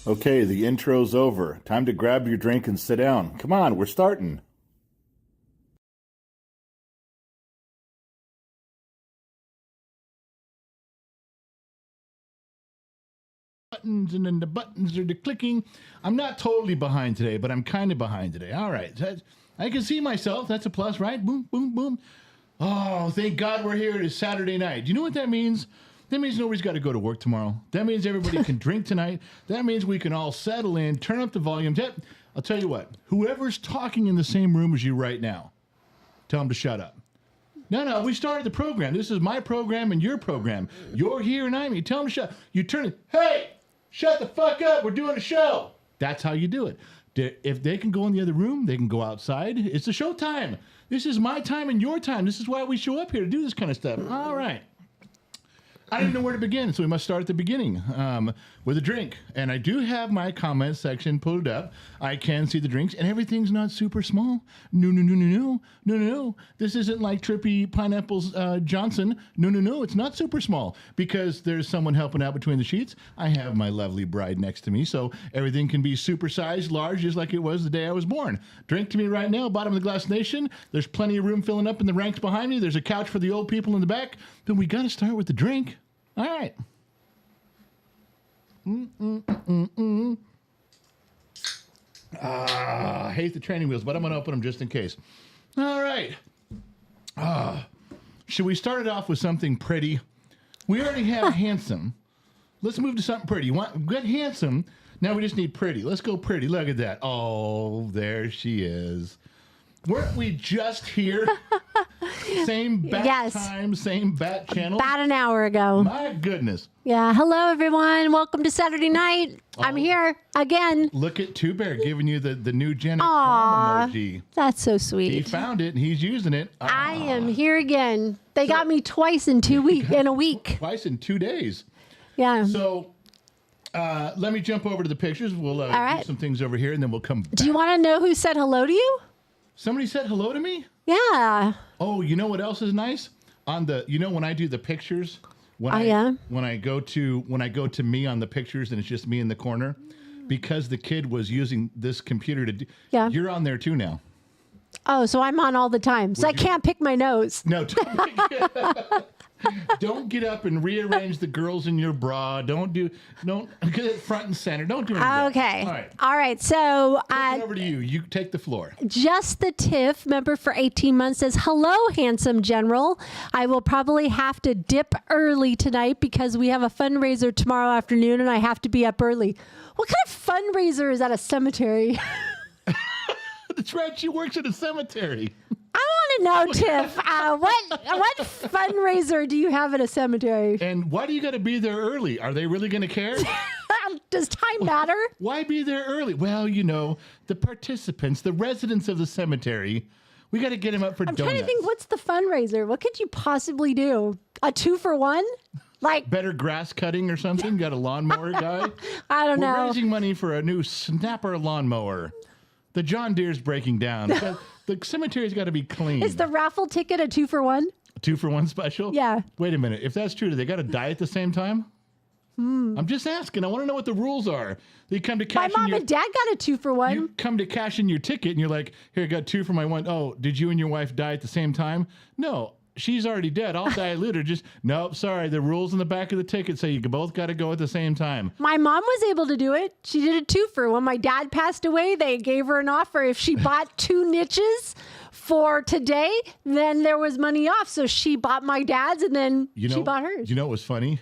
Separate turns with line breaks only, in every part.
Okay, the intro's over. Time to grab your drink and sit down. Come on, we're starting. Buttons, and then the buttons are clicking. I'm not totally behind today, but I'm kind of behind today. All right, I can see myself. That's a plus, right? Boom, boom, boom. Oh, thank God we're here. It is Saturday night. Do you know what that means? That means nobody's got to go to work tomorrow. That means everybody can drink tonight. That means we can all settle in, turn up the volume. I'll tell you what, whoever's talking in the same room as you right now, tell them to shut up. No, we started the program. This is my program and your program. You're here and I'm here. Tell them to shut up. You turn it, hey, shut the fuck up. We're doing a show. That's how you do it. If they can go in the other room, they can go outside. It's a show time. This is my time and your time. This is why we show up here to do this kind of stuff. All right. I don't even know where to begin, so we must start at the beginning with a drink. And I do have my comment section pulled up. I can see the drinks, and everything's not super small. No. This isn't like Trippy Pineapples Johnson. No. It's not super small because there's someone helping out between the sheets. I have my lovely bride next to me, so everything can be supersized, large, just like it was the day I was born. Drink to me right now, bottom of the glass nation. There's plenty of room filling up in the ranks behind me. There's a couch for the old people in the back. Then we got to start with the drink. All right. I hate the training wheels, but I'm going to open them just in case. All right. Should we start it off with something pretty? We already have handsome. Let's move to something pretty. You want good handsome? Now we just need pretty. Let's go pretty. Look at that. Oh, there she is. Weren't we just here? Same bat time, same bat channel.
About an hour ago.
My goodness.
Yeah. Hello, everyone. Welcome to Saturday night. I'm here again.
Look at Two Bear giving you the new Gen X mom emoji.
That's so sweet.
He found it and he's using it.
I am here again. They got me twice in a week.
Twice in 2 days.
Yeah.
So let me jump over to the pictures. We'll do some things over here and then we'll come back.
Do you want to know who said hello to you?
Somebody said hello to me?
Yeah.
Oh, you know what else is nice? When I do the pictures, when I go to me on the pictures and it's just me in the corner, because the kid was using this computer to do, you're on there too now.
Oh, so I'm on all the time. So I can't pick my nose.
No, don't get up and rearrange the girls in your bra. Don't get it front and center. Don't do anything.
Okay. All right. So
over to you. You take the floor.
Just the Tiff, member for 18 months, says, hello, handsome general. I will probably have to dip early tonight because we have a fundraiser tomorrow afternoon and I have to be up early. What kind of fundraiser is at a cemetery?
That's right. She works at a cemetery.
I want to know, Tiff, what fundraiser do you have at a cemetery?
And why do you got to be there early? Are they really going to care?
Does time matter?
Why be there early? Well, the participants, the residents of the cemetery, we got to get them up for donuts.
I'm trying to think, what's the fundraiser? What could you possibly do? A 2-for-1? Like
better grass cutting or something? Got a lawnmower guy?
I don't know.
We're raising money for a new snapper lawnmower. The John Deere's breaking down. The cemetery's got to be clean.
Is the raffle ticket a 2-for-1? 2-for-1
special?
Yeah.
Wait a minute. If that's true, do they got to die at the same time? I'm just asking. I want to know what the rules are. You come to cash.
My mom and dad got a 2-for-1.
You come to cash in your ticket and you're like, here, I got 2 for my 1. Oh, did you and your wife die at the same time? No. She's already dead. I'll dilute her. Nope, sorry. The rules in the back of the ticket say you both got to go at the same time.
My mom was able to do it. She did a 2-for. When my dad passed away, they gave her an offer. If she bought 2 niches for today, then there was money off. So she bought my dad's and then she bought hers.
You know what was funny?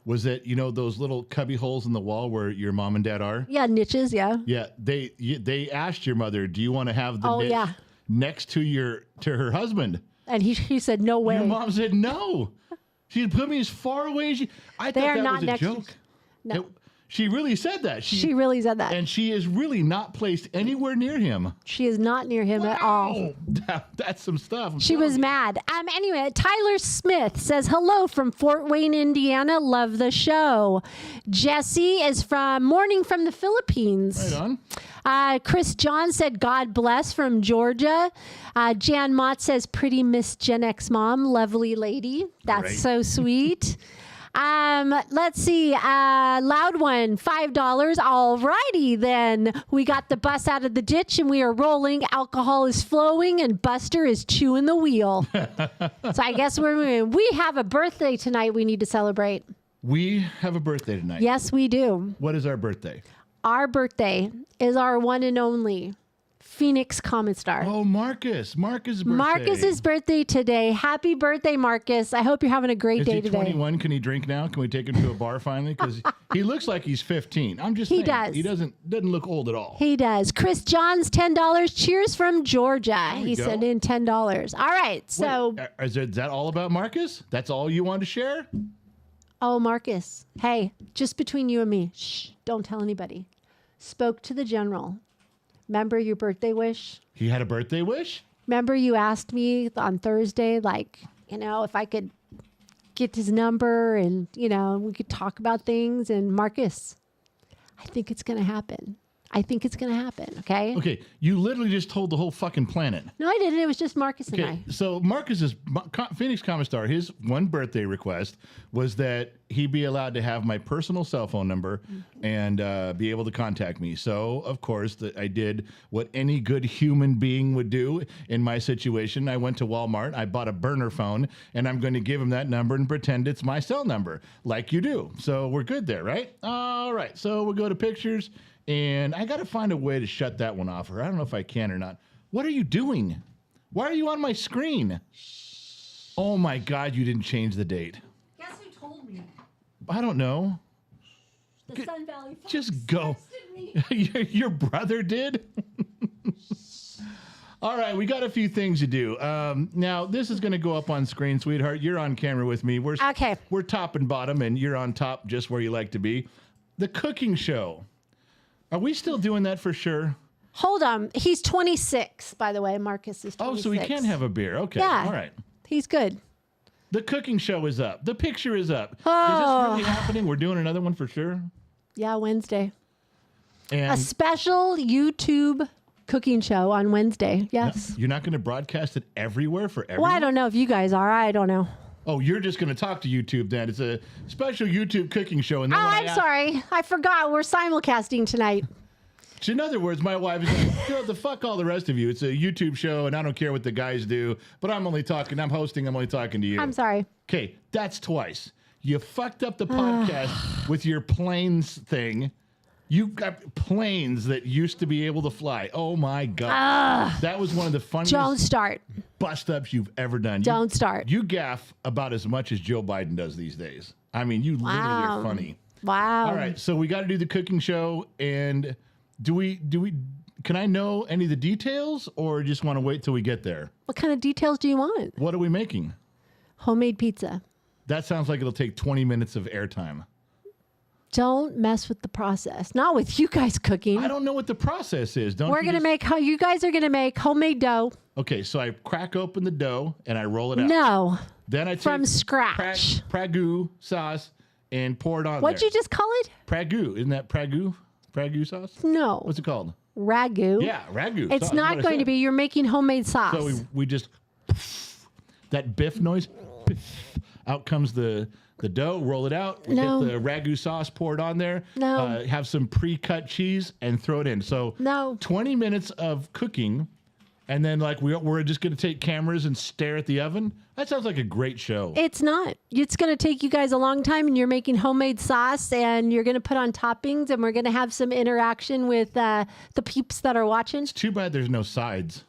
Was that, those little cubby holes in the wall where your mom and dad are?
Yeah, niches, yeah.
Yeah, they asked your mother, do you want to have the niche next to her husband?
And he said, no way.
Your mom said no. She put me as far away as she... I thought that was a joke.
No.
She really said that.
She really said that.
And she is really not placed anywhere near him.
She is not near him at all.
That's some stuff.
She was mad. Anyway, Tyler Smith says, hello from Fort Wayne, Indiana. Love the show. Jesse is mourning from the Philippines.
Right on.
Chris John said, God bless from Georgia. Jan Mott says, pretty Miss Gen X mom. Lovely lady. That's so sweet. Let's see. Loud one, $5. Alrighty then. We got the bus out of the ditch and we are rolling. Alcohol is flowing and Buster is chewing the wheel. So I guess we're moving. We have a birthday tonight we need to celebrate.
We have a birthday tonight.
Yes, we do.
What is our birthday?
Our birthday is our one and only Phoenix Common Star.
Oh, Marcus. Marcus' birthday.
Marcus's birthday today. Happy birthday, Marcus. I hope you're having a great day today.
Is he 21? Can he drink now? Can we take him to a bar finally? Because he looks like he's 15. I'm just saying.
He does.
He doesn't look old at all.
He does. Chris Johns, $10. Cheers from Georgia. He sent in $10. All right. So
Wait, is that all about Marcus? That's all you want to share?
Oh, Marcus. Hey, just between you and me. Shh. Don't tell anybody. Spoke to the general. Remember your birthday wish?
He had a birthday wish?
Remember you asked me on Thursday, like, if I could get his number and, we could talk about things. And Marcus, I think it's going to happen. Okay?
Okay, you literally just told the whole fucking planet.
No, I didn't. It was just Marcus and I.
So Marcus's Phoenix Common Star, his one birthday request was that he be allowed to have my personal cell phone number and be able to contact me. So, of course, I did what any good human being would do in my situation. I went to Walmart, I bought a burner phone, and I'm going to give him that number and pretend it's my cell number, like you do. So we're good there, right? All right, so we'll go to pictures. And I got to find a way to shut that one off, or I don't know if I can or not. What are you doing? Why are you on my screen? Oh my God, you didn't change the date.
Guess who told me?
I don't know.
The Sun Valley Fox
Just go. Your brother did? All right, we got a few things to do. Now, this is going to go up on screen, sweetheart. You're on camera with me. We're top and bottom, and you're on top just where you like to be. The cooking show. Are we still doing that for sure?
Hold on. He's 26, by the way. Marcus is 26.
Oh, so he can have a beer. Okay.
Yeah.
All right.
He's good.
The cooking show is up. The picture is up.
Oh.
Is this really happening? We're doing another one for sure?
Yeah, Wednesday.
And
a special YouTube cooking show on Wednesday. Yes.
You're not going to broadcast it everywhere for everyone?
Well, I don't know if you guys are. I don't know.
Oh, you're just going to talk to YouTube then. It's a special YouTube cooking show. And then
I'm sorry. I forgot. We're simulcasting tonight.
So in other words, my wife is like, the fuck all the rest of you. It's a YouTube show, and I don't care what the guys do, but I'm only talking to you.
I'm sorry.
Okay, that's twice. You fucked up the podcast with your planes thing. You got planes that used to be able to fly. Oh, my God. That was one of the funniest
Don't start.
bust-ups you've ever done.
Don't start.
You gaff about as much as Joe Biden does these days. I mean, you literally are funny.
Wow.
All right, so we got to do the cooking show, and can I know any of the details, or just want to wait till we get there?
What kind of details do you want?
What are we making?
Homemade pizza.
That sounds like it'll take 20 minutes of airtime.
Don't mess with the process. Not with you guys cooking.
I don't know what the process is.
You guys are gonna make homemade dough.
Okay, so I crack open the dough and I roll it out.
No.
Then I take
from scratch.
Pragu sauce and pour it on
What'd you just call it?
Pragu. Isn't that Pragu? Pragu sauce?
No.
What's it called?
Ragu.
Yeah, ragu.
It's not going to be. You're making homemade sauce.
So we just that biff noise. Out comes the dough, roll it out, get the ragu sauce poured on there, have some pre-cut cheese, and throw it in. So 20 minutes of cooking, and then we're just going to take cameras and stare at the oven. That sounds like a great show.
It's not. It's going to take you guys a long time, and you're making homemade sauce, and you're going to put on toppings, and we're going to have some interaction with the peeps that are watching.
It's too bad there's no sides.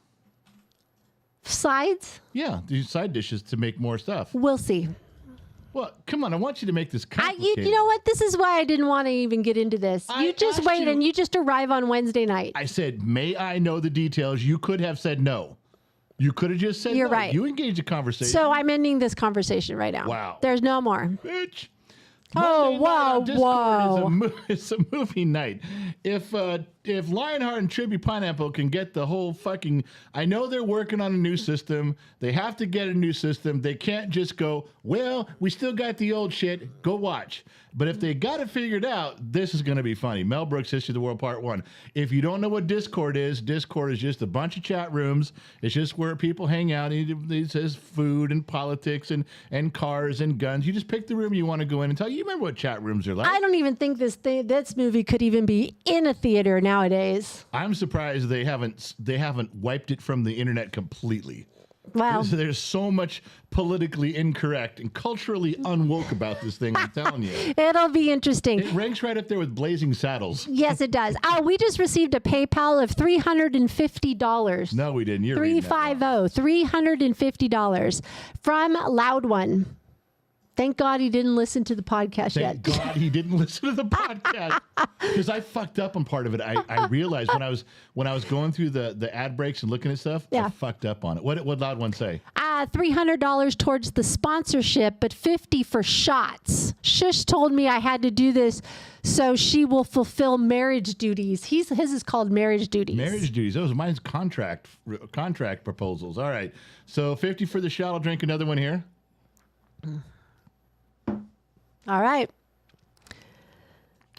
Sides?
Yeah, these side dishes to make more stuff.
We'll see.
Well, come on. I want you to make this complicated.
You know what? This is why I didn't want to even get into this. You just wait and you just arrive on Wednesday night.
I said, may I know the details? You could have said no. You could have just said
You're
no.
right.
You engaged a conversation.
So I'm ending this conversation right now.
Wow.
There's no more.
Bitch.
Oh, wow, wow.
It's a movie night. If if Lionheart and Tribute Pineapple can get the whole fucking, I know they're working on a new system. They have to get a new system. They can't just go, well, we still got the old shit. Go watch. But if they got it figured out, this is going to be funny. Mel Brooks, History of the World Part 1. If you don't know what Discord is just a bunch of chat rooms. It's just where people hang out. It says food and politics and cars and guns. You just pick the room you want to go in and tell. You remember what chat rooms are like.
I don't even think this movie could even be in a theater nowadays.
I'm surprised they haven't wiped it from the internet completely.
Wow.
There's so much politically incorrect and culturally unwoke about this thing, I'm telling you.
It'll be interesting.
It ranks right up there with Blazing Saddles.
Yes, it does. Oh, we just received a PayPal of $350.
No, we didn't. You're reading that wrong.
$350 from Loud One. Thank God he didn't listen to the podcast yet.
Thank God he didn't listen to the podcast, because I fucked up on part of it. I realized when I was going through the ad breaks and looking at stuff,
Yeah.
I fucked up on it. What Loud One say?
$300 towards the sponsorship, but $50 for shots. Shush told me I had to do this so she will fulfill marriage duties. His is called marriage duties.
Marriage duties. Those are mine's contract proposals. All right. So 50 for the shot. I'll drink another one here.
All right.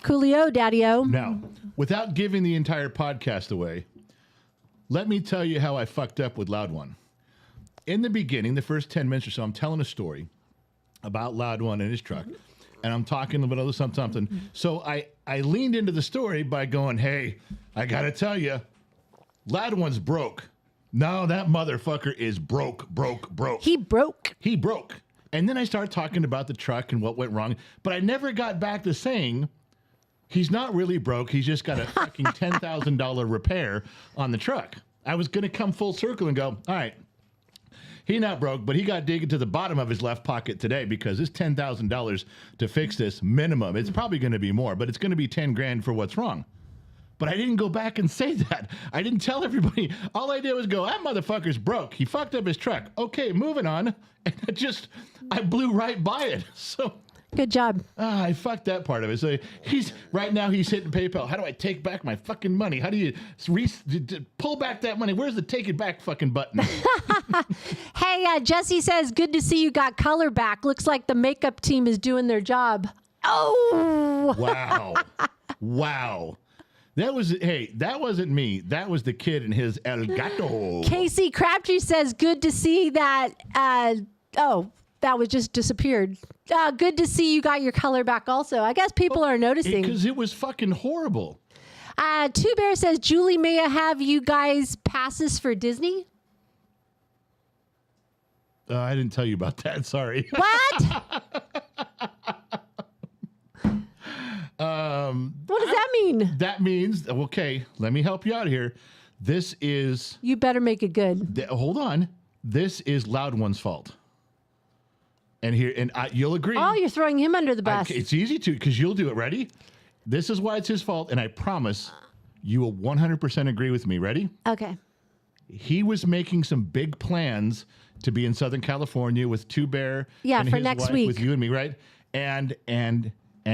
Coolio, daddy-o.
Now, without giving the entire podcast away, let me tell you how I fucked up with Loud One. In the beginning, the first 10 minutes or so, I'm telling a story about Loud One and his truck, and I'm talking about something. So I leaned into the story by going, hey, I got to tell you, Loud One's broke. No, that motherfucker is broke.
He broke.
He broke. And then I started talking about the truck and what went wrong, but I never got back to saying he's not really broke. He's just got a fucking $10,000 repair on the truck. I was going to come full circle and go, all right, he not broke, but he got digging to the bottom of his left pocket today, because it's $10,000 to fix this minimum. It's probably going to be more, but it's going to be 10 grand for what's wrong. But I didn't go back and say that. I didn't tell everybody. All I did was go, that motherfucker's broke. He fucked up his truck. Okay, moving on. And I blew right by it. So
Good job.
I fucked that part of it. So right now he's hitting PayPal. How do I take back my fucking money? How do you pull back that money? Where's the take it back fucking button?
Hey, Jesse says, good to see you got color back. Looks like the makeup team is doing their job. Oh.
Wow. That wasn't me. That was the kid and his El Gato.
Casey Crabtree says, good to see that. That was just disappeared. Good to see you got your color back also. I guess people are noticing.
Because it was fucking horrible.
Two Bear says, Julie, may I have you guys passes for Disney?
I didn't tell you about that. Sorry.
What? What does that mean?
That means, okay, let me help you out here. This is...
You better make it good.
Hold on. This is Loud One's fault. And you'll agree.
Oh, you're throwing him under the bus.
It's easy to, because you'll do it. Ready? This is why it's his fault, and I promise you will 100% agree with me. Ready?
Okay.
He was making some big plans to be in Southern California with Two Bear.
Yeah,
and
for
his
next
wife,
week.
with you and me, right? And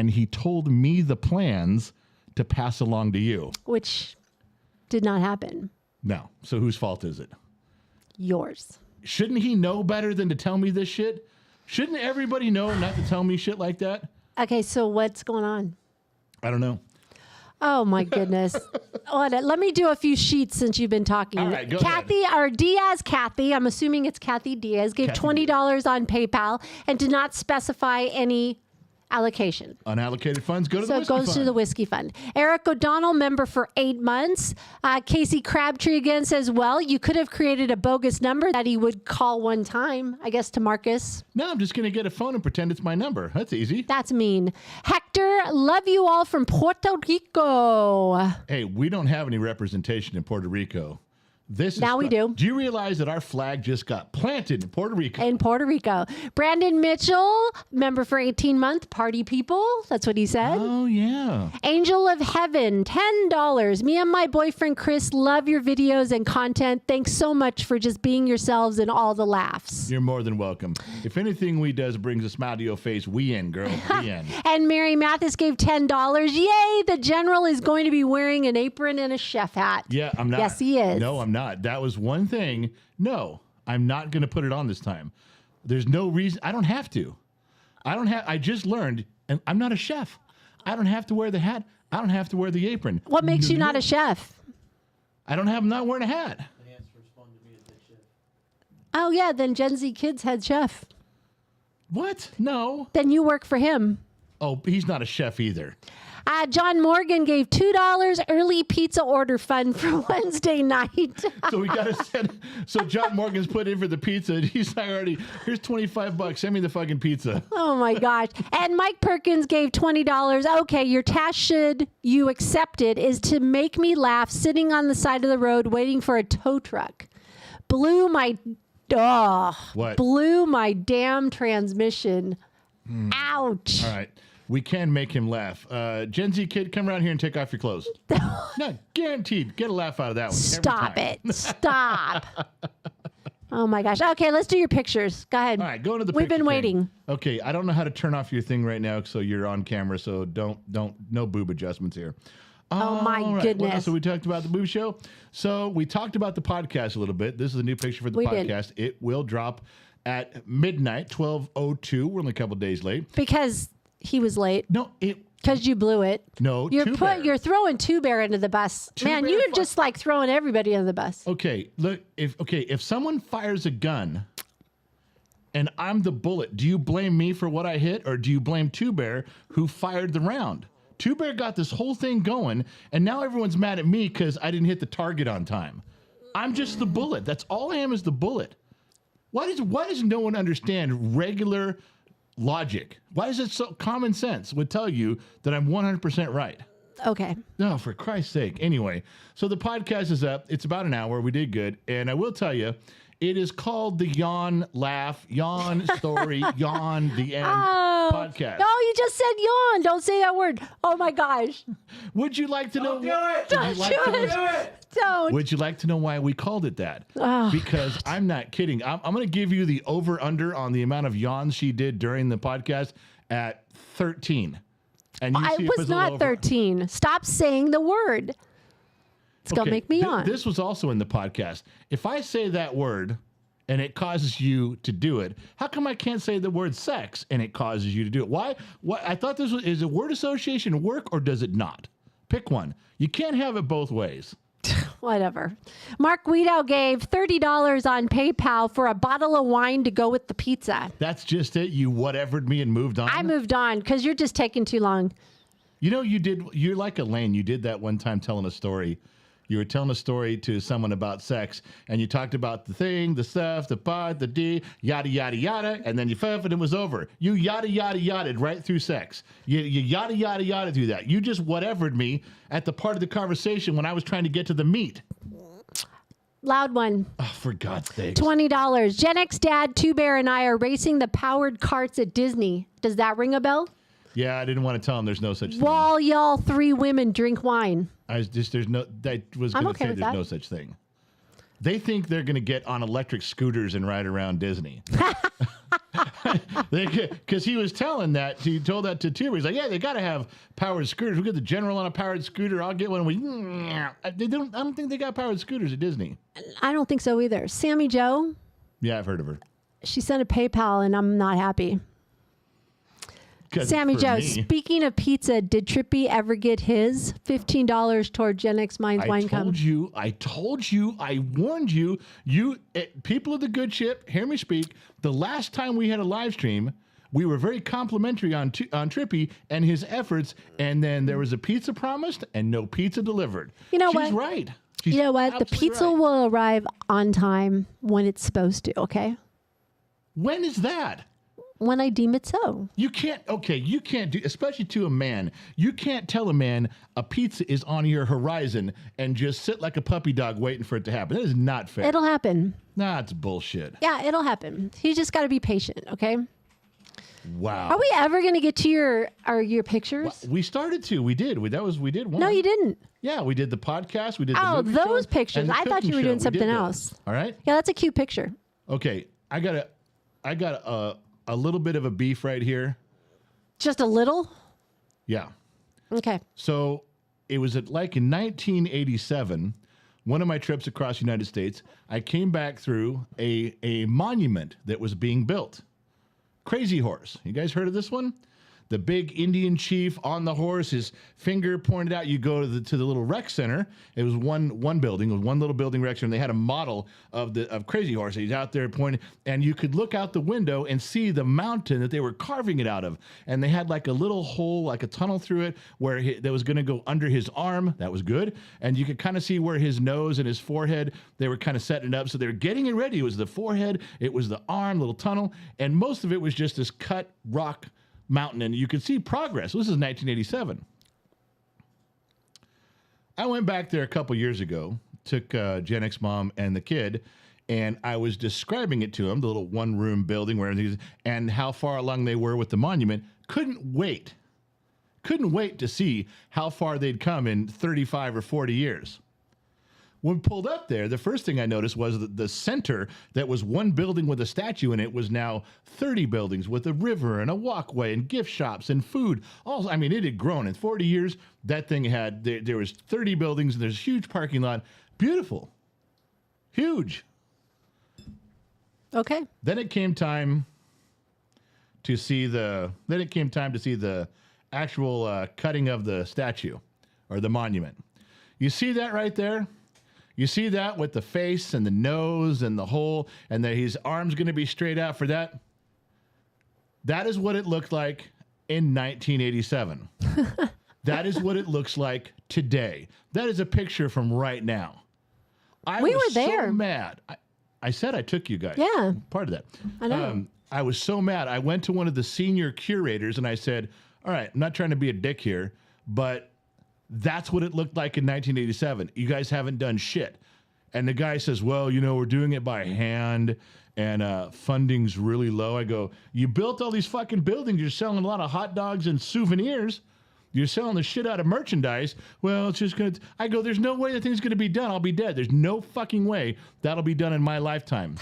he told me the plans to pass along to you.
Which did not happen.
No. So whose fault is it?
Yours.
Shouldn't he know better than to tell me this shit? Shouldn't everybody know not to tell me shit like that?
Okay, so what's going on?
I don't know.
Oh, my goodness. Let me do a few sheets since you've been talking.
All right, go
Kathy, or Kathy, I'm assuming it's Kathy Diaz, gave $20 on PayPal and did not specify any allocation.
Unallocated funds go to the whiskey
fund. So it goes to the whiskey fund. Eric O'Donnell, member for 8 months. Casey Crabtree again says, well, you could have created a bogus number that he would call one time, I guess, to Marcus.
No, I'm just going to get a phone and pretend it's my number. That's easy.
That's mean. Hector, love you all from Puerto Rico.
Hey, we don't have any representation in Puerto Rico.
Now we do.
Do you realize that our flag just got planted in Puerto Rico?
In Puerto Rico. Brandon Mitchell, member for 18 month, party people. That's what he said.
Oh, yeah.
Angel of Heaven, $10. Me and my boyfriend Chris love your videos and content. Thanks so much for just being yourselves and all the laughs.
You're more than welcome. If anything we does brings a smile to your face, we in, girl. We in.
And Mary Mathis gave $10. Yay! The general is going to be wearing an apron and a chef hat.
Yeah, I'm not.
Yes, he is.
No, I'm not. That was one thing. No, I'm not going to put it on this time. There's no reason. I don't have to. I just learned, and I'm not a chef. I don't have to wear the hat. I don't have to wear the apron.
What makes you not a chef?
I'm not wearing a hat.
Oh, yeah. Then Gen Z Kids head chef.
What? No.
Then you work for him.
Oh, he's not a chef either.
John Morgan gave $2 early pizza order fund for Wednesday night.
So we got to send. So John Morgan's put in for the pizza. And he's like, already, here's $25. Send me the fucking pizza.
Oh my gosh. And Mike Perkins gave $20. Okay, your task, should you accept it, is to make me laugh sitting on the side of the road waiting for a tow truck. Blew my damn transmission. Ouch.
All right. We can make him laugh. Gen Z kid, come around here and take off your clothes. No, guaranteed. Get a laugh out of that one.
Stop it. Stop. Oh my gosh. Okay, let's do your pictures. Go ahead.
All right, go into the
We've been
picture
waiting.
thing. Okay, I don't know how to turn off your thing right now, so you're on camera, so no boob adjustments here.
Oh my goodness.
What else? So we talked about the boob show. So we talked about the podcast a little bit. This is a new picture for the podcast. It will drop at midnight, 12:02. We're only a couple days late.
Because he was late.
No,
because you blew it.
No,
you're throwing Two Bear into the bus. Man, you're just like throwing everybody under the bus.
Okay, look, if someone fires a gun and I'm the bullet, do you blame me for what I hit, or do you blame Two Bear who fired the round? Two Bear got this whole thing going, and now everyone's mad at me because I didn't hit the target on time. I'm just the bullet. That's all I am, is the bullet. Why does no one understand regular logic? Why is it so common sense would tell you that I'm 100% right?
Okay.
No, for Christ's sake. Anyway, so the podcast is up. It's about an hour. We did good. And I will tell you, it is called the Yawn Laugh, Yawn Story, Yawn the End podcast.
No, you just said yawn. Don't say that word. Oh my gosh.
Would you like to know?
Don't.
Would you like to know why we called it that?
Oh,
because I'm not kidding. I'm going to give you the over-under on the amount of yawns she did during the podcast at 13. And you see
it was not 13. Stop saying the word. It's going to make me yawn.
This was also in the podcast. If I say that word and it causes you to do it, how come I can't say the word sex and it causes you to do it? Why? What? I thought this was, is a word association work or does it not? Pick one. You can't have it both ways.
Whatever. Mark Guido gave $30 on PayPal for a bottle of wine to go with the pizza.
That's just it. You whatevered me and moved on.
I moved on because you're just taking too long.
You know, you're like Elaine. You did that one time telling a story. You were telling a story to someone about sex, and you talked about the thing, the stuff, the part, the D, yada, yada, yada, and then you fuff and it was over. You yada, yada, yada right through sex. You yada, yada, yada through that. You just whatevered me at the part of the conversation when I was trying to get to the meat.
Loud one.
Oh, for God's sake.
$20. Gen X Dad, Two Bear, and I are racing the powered carts at Disney. Does that ring a bell?
Yeah, I didn't want to tell him there's no such thing.
While y'all three women drink wine.
I was just, there's no no such thing. They think they're going to get on electric scooters and ride around Disney. Because he was telling that, he told that to Tuber. He's like, yeah, they got to have powered scooters. We get the general on a powered scooter. I'll get one. I don't think they got powered scooters at Disney.
I don't think so either. Sammy Joe.
Yeah, I've heard of her.
She sent a PayPal and I'm not happy. Sammy Joe, speaking of pizza, did Trippy ever get his $15 toward Gen X Minds Wine Company?
I told you, I warned you, people of the good ship, hear me speak. The last time we had a live stream, we were very complimentary on Trippy and his efforts, and then there was a pizza promised and no pizza delivered.
You know
She's
what?
Right. She's
you know what? The pizza will arrive on time when it's supposed to, okay?
When is that?
when I deem it so.
You can't do, especially to a man, you can't tell a man a pizza is on your horizon and just sit like a puppy dog waiting for it to happen. That is not fair.
It'll happen.
Nah, it's bullshit.
Yeah, it'll happen. You just got to be patient, okay?
Wow.
Are we ever going to get to your pictures?
We started to. We did. We did one.
No, you didn't.
Yeah, we did the podcast. We did the movie
those
show,
pictures.
and the
I thought you
cooking
were doing
show. We
something
did those.
else.
All right.
Yeah, that's a cute picture.
Okay, I got a little bit of a beef right here.
Just a little?
Yeah.
Okay.
So it was like in 1987, one of my trips across the United States, I came back through a monument that was being built. Crazy Horse. You guys heard of this one? The big Indian chief on the horse, his finger pointed out. You go to the little rec center. It was one building, it was one little building rec center. They had a model of Crazy Horse. He's out there pointing, and you could look out the window and see the mountain that they were carving it out of. And they had like a little hole, like a tunnel through it, where that was going to go under his arm. That was good. And you could kind of see where his nose and his forehead, they were kind of setting it up. So they were getting it ready. It was the forehead, it was the arm, little tunnel, and most of it was just this cut rock mountain, and you could see progress. This is 1987. I went back there a couple years ago, took Gen X mom and the kid, and I was describing it to him, the little one-room building where everything is, and how far along they were with the monument. Couldn't wait to see how far they'd come in 35 or 40 years. When we pulled up there, the first thing I noticed was that the center that was one building with a statue in it was now 30 buildings with a river and a walkway and gift shops and food. Also, I mean, it had grown. In 40 years, that thing had, there was 30 buildings and there's a huge parking lot. Beautiful. Huge.
Okay.
Then it came time to see the actual cutting of the statue or the monument. You see that right there? You see that with the face and the nose and the hole, and that his arm's going to be straight out for that? That is what it looked like in 1987. That is what it looks like today. That is a picture from right now.
We were there.
So mad. I said I took you guys.
Yeah.
Part of that.
I know.
I was so mad. I went to one of the senior curators and I said, all right, I'm not trying to be a dick here, but that's what it looked like in 1987. You guys haven't done shit. And the guy says, well, we're doing it by hand and funding's really low. I go, you built all these fucking buildings. You're selling a lot of hot dogs and souvenirs. You're selling the shit out of merchandise. Well, it's just going to, I go, there's no way that thing's going to be done. I'll be dead. There's no fucking way that'll be done in my lifetime.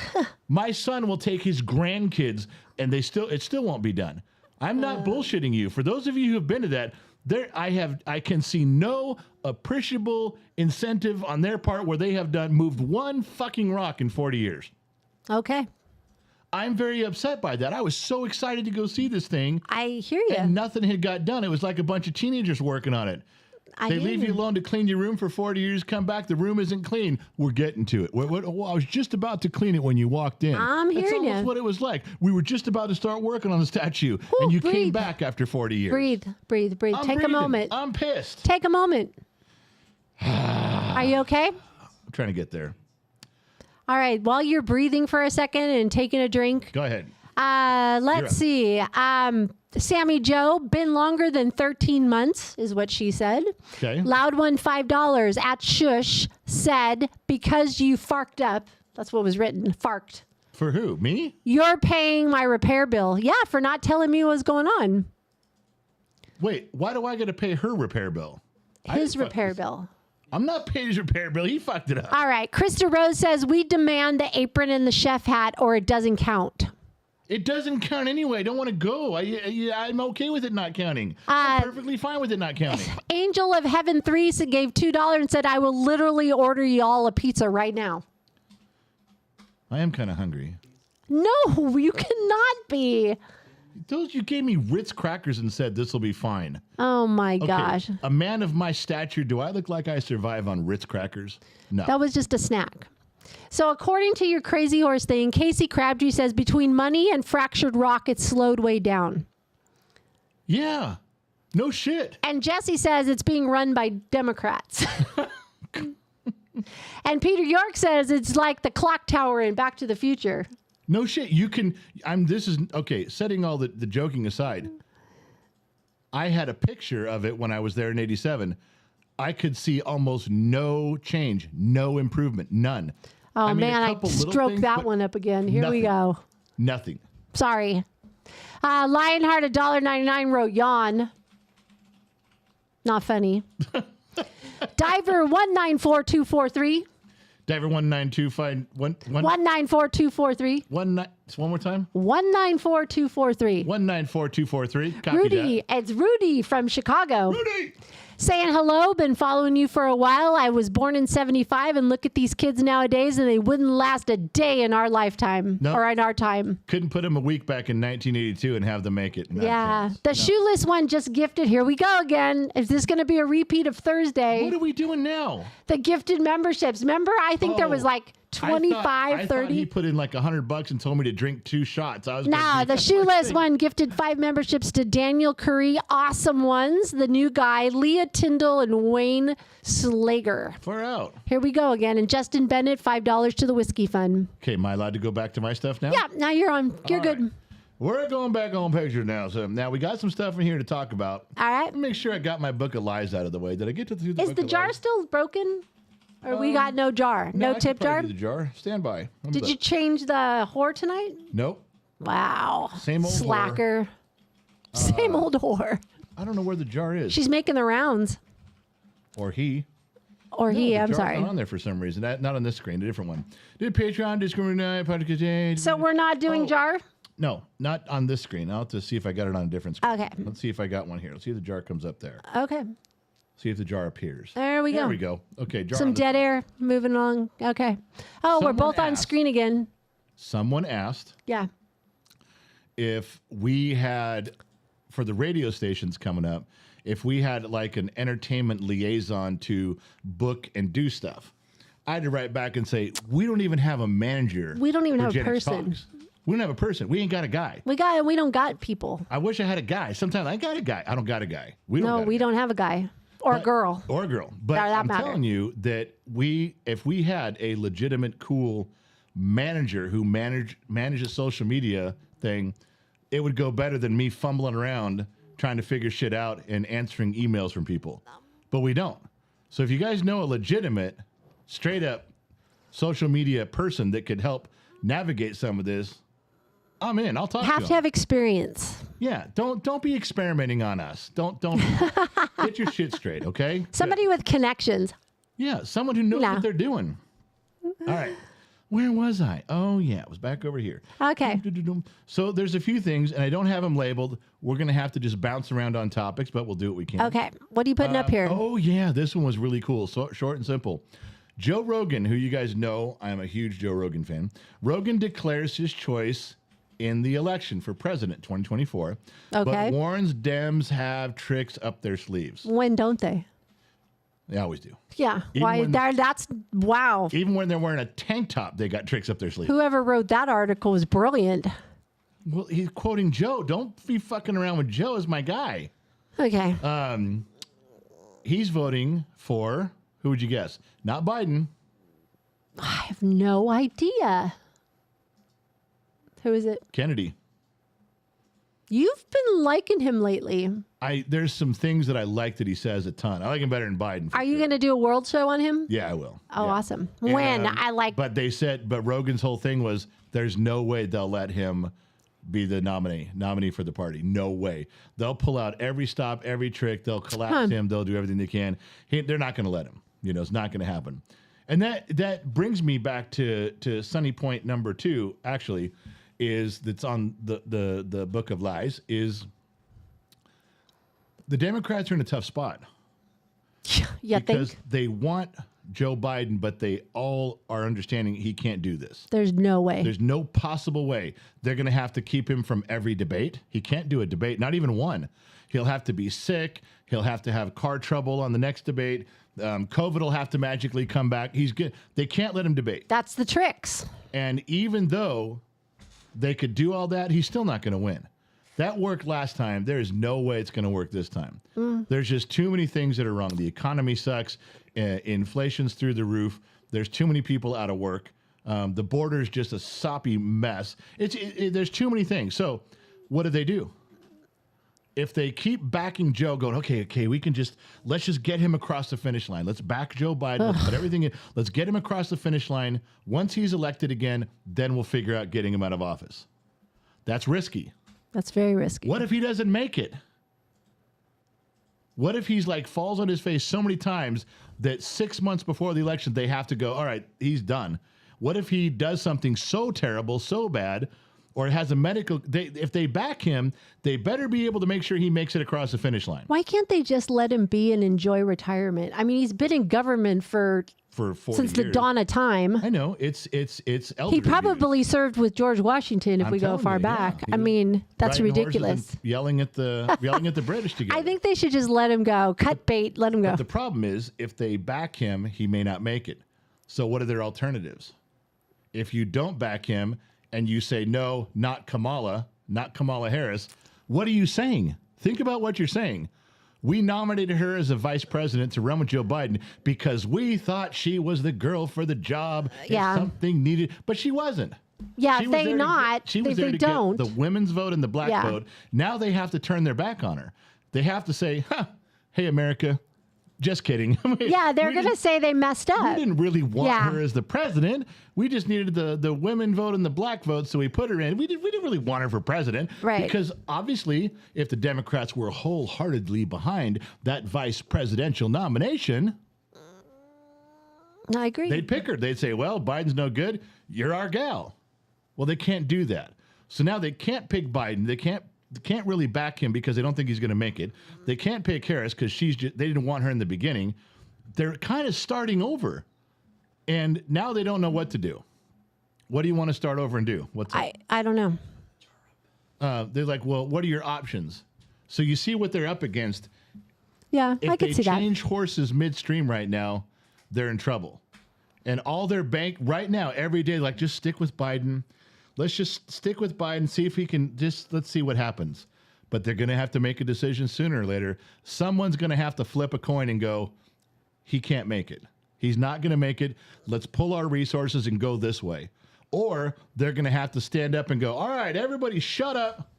My son will take his grandkids and it still won't be done. I'm not bullshitting you. For those of you who have been to that, I can see no appreciable incentive on their part where they have moved one fucking rock in 40 years.
Okay.
I'm very upset by that. I was so excited to go see this thing.
I hear you.
And nothing had got done. It was like a bunch of teenagers working on it. They leave you alone to clean your room for 40 years, come back, the room isn't clean. We're getting to it. I was just about to clean it when you walked in.
I'm hearing you.
That's almost what it was like. We were just about to start working on the statue, and you came back after 40 years.
Breathe. Take a moment.
I'm pissed.
Take a moment. Are you okay?
I'm trying to get there.
All right. While you're breathing for a second and taking a drink.
Go ahead.
Let's see. Sammy Joe, been longer than 13 months is what she said.
Okay.
Loud one, $5 at Shush said, because you farked up. That's what was written. Farked.
For who? Me?
You're paying my repair bill. Yeah, for not telling me what's going on.
Wait, why do I get to pay her repair bill?
His repair bill.
I'm not paying his repair bill. He fucked it up.
All right. Krista Rose says, we demand the apron and the chef hat or it doesn't count.
It doesn't count anyway. I don't want to go. I'm okay with it not counting. I'm perfectly fine with it not counting.
Angel of Heaven 3 gave $2 and said, I will literally order y'all a pizza right now.
I am kind of hungry.
No, you cannot be.
You gave me Ritz crackers and said this will be fine.
Oh my gosh.
A man of my stature, do I look like I survive on Ritz crackers? No.
That was just a snack. So according to your Crazy Horse thing, Casey Crabtree says between money and fractured rock, it's slowed way down.
Yeah. No shit.
And Jesse says it's being run by Democrats. And Peter York says it's like the clock tower in Back to the Future.
No shit. You can. This is okay. Setting all the joking aside, I had a picture of it when I was there in '87. I could see almost no change, no improvement, none.
Oh,
I mean,
man, I stroked that one up again. Here we go.
Nothing.
Sorry. Lionheart $1.99 wrote yawn. Not funny. Diver 194243.
Diver
194243.
One more time.
194243.
194243. Copy
Rudy,
that.
it's Rudy from Chicago.
Rudy.
Saying hello, been following you for a while. I was born in 75 and look at these kids nowadays and they wouldn't last a day in our lifetime or in our time.
Couldn't put them a week back in 1982 and have them make it.
Yeah. The shoeless one just gifted. Here we go again. Is this going to be a repeat of Thursday?
What are we doing now?
The gifted memberships. Remember, I think there was like 25,
I
30.
thought he put in like $100 and told me to drink 2 shots. I was
The shoeless one gifted 5 memberships to Daniel Curry. Awesome ones. The new guy, Leah Tyndall and Wayne Slager.
Far out.
Here we go again. And Justin Bennett, $5 to the Whiskey Fund.
Okay, am I allowed to go back to my stuff now?
Yeah, now you're on. You're good.
Right. We're going back on pictures now. So now we got some stuff in here to talk about.
All right.
Let me make sure I got my book of lies out of the way. Did I get to the book
Is the
of
jar
lies?
still broken? Or we got no jar? No
I
tip
could probably
jar?
do the jar. Stand by.
Did you change the whore tonight?
Nope.
Wow.
Same old
slacker. Same old whore.
I don't know where the jar is.
She's making the rounds.
Or he.
Or
No,
he,
the
I'm
jar's
sorry.
not on there for some reason. Not on this screen, a different one. Did Patreon discriminate? Podcast?
So we're not doing jar?
No, not on this screen. I'll have to see if I got it on a different screen.
Okay.
Let's see if I got one here. Let's see if the jar comes up there.
Okay.
See if the jar appears.
There we go.
There we go. Okay, jar
Some
on the-
dead air moving along. Okay. Oh, we're
Someone
both on
asked.
screen again.
Someone asked
Yeah.
if we had, for the radio stations coming up, if we had like an entertainment liaison to book and do stuff. I had to write back and say, we don't even have a manager.
We don't even
for
have a
Gen X
person.
Talks. We don't have a person. We ain't got a guy.
We don't got people.
I wish I had a guy. Sometimes I got a guy. I don't got a guy. We don't.
No,
got a
we
guy.
don't have a guy. Or a girl.
Or a girl. But
That
I'm
matter.
telling you that if we had a legitimate, cool manager who manages social media thing, it would go better than me fumbling around trying to figure shit out and answering emails from people. But we don't. So if you guys know a legitimate, straight up social media person that could help navigate some of this, I'm in. I'll talk to
Have
them.
to have experience.
Yeah, don't be experimenting on us. Don't get your shit straight, okay?
Somebody with connections.
Yeah, someone who knows what they're doing. All right. Where was I? Oh, yeah, it was back over here.
Okay.
So there's a few things, and I don't have them labeled. We're going to have to just bounce around on topics, but we'll do what we can.
Okay. What are you putting up here?
Oh, yeah, this one was really cool. So short and simple. Joe Rogan, who you guys know, I'm a huge Joe Rogan fan. Rogan declares his choice in the election for president 2024.
Okay.
But warns Dems have tricks up their sleeves.
When don't they?
They always do.
Yeah.
Even
Why?
when-
That's wow.
Even when they're wearing a tank top, they got tricks up their sleeve.
Whoever wrote that article was brilliant.
Well, he's quoting Joe. Don't be fucking around with Joe as my guy.
Okay.
He's voting for, who would you guess? Not Biden.
I have no idea. Who is it?
Kennedy.
You've been liking him lately.
There's some things that I like that he says a ton. I like him better than Biden. for
Are you
sure.
going to do a world show on him?
Yeah, I will.
Oh,
Yeah.
awesome. When? I like.
But they said, but Rogan's whole thing was there's no way they'll let him be the nominee for the party. No way. They'll pull out every stop, every trick. They'll collapse him. They'll do everything they can. They're not going to let him. It's not going to happen. And that brings me back to Sunny Point number 2, actually, that's on the Book of Lies, is the Democrats are in a tough spot.
You
Because
think?
they want Joe Biden, but they all are understanding he can't do this.
There's no way.
There's no possible way. They're going to have to keep him from every debate. He can't do a debate, not even one. He'll have to be sick. He'll have to have car trouble on the next debate. COVID will have to magically come back. He's good. They can't let him debate.
That's the tricks.
And even though they could do all that, he's still not going to win. That worked last time. There is no way it's going to work this time. There's just too many things that are wrong. The economy sucks. Inflation's through the roof. There's too many people out of work. The border is just a soppy mess. There's too many things. So what do? If they keep backing Joe, going, okay, let's just get him across the finish line. Let's back Joe Biden. Let's put everything in. Let's get him across the finish line. Once he's elected again, then we'll figure out getting him out of office. That's risky.
That's very risky.
What if he doesn't make it? What if he's like falls on his face so many times that 6 months before the election, they have to go, all right, he's done. What if he does something so terrible, so bad, or has a medical, if they back him, they better be able to make sure he makes it across the finish line.
Why can't they just let him be and enjoy retirement? I mean, he's been in government for
40
since the
years.
Dawn of time.
I know, it's elderly
He probably served with George Washington if
I'm
we go
telling
far
you, yeah.
back.
He
I
was
mean, that's
riding horses
ridiculous.
and yelling at the British together.
I think they should just let him go. Cut bait, let him go.
But the problem is, if they back him, he may not make it. So what are their alternatives? If you don't back him and you say, no, not Kamala Harris, what are you saying? Think about what you're saying. We nominated her as a vice president to run with Joe Biden because we thought she was the girl for the job if something needed, but she wasn't.
Yeah,
She
if
was
they
there to
not,
get- she was
if
there
they
to
don't.
get the women's vote and the black vote. Now they have to turn their back on her. They have to say, hey, America, just kidding.
Yeah, they're going to say they messed
We
up.
didn't really want her as the president. We just needed the women vote and the black vote, so we put her in. We didn't really want her for president.
Right.
Because obviously, if the Democrats were wholeheartedly behind that vice presidential nomination,
I agree.
they'd pick her. They'd say, well, Biden's no good. You're our gal. Well, they can't do that. So now they can't pick Biden. They can't really back him because they don't think he's going to make it. They can't pick Harris because they didn't want her in the beginning. They're kind of starting over. And now they don't know what to do. What do you want to start over and do? What's up?
I don't know.
They're like, well, what are your options? So you see what they're up against.
Yeah,
If
I could
they
see that.
change horses midstream right now, they're in trouble. And all their bank right now, every day, like, just stick with Biden. Let's just stick with Biden, see if he can let's see what happens. But they're going to have to make a decision sooner or later. Someone's going to have to flip a coin and go, he can't make it. He's not going to make it. Let's pull our resources and go this way. Or they're going to have to stand up and go, all right, everybody shut up.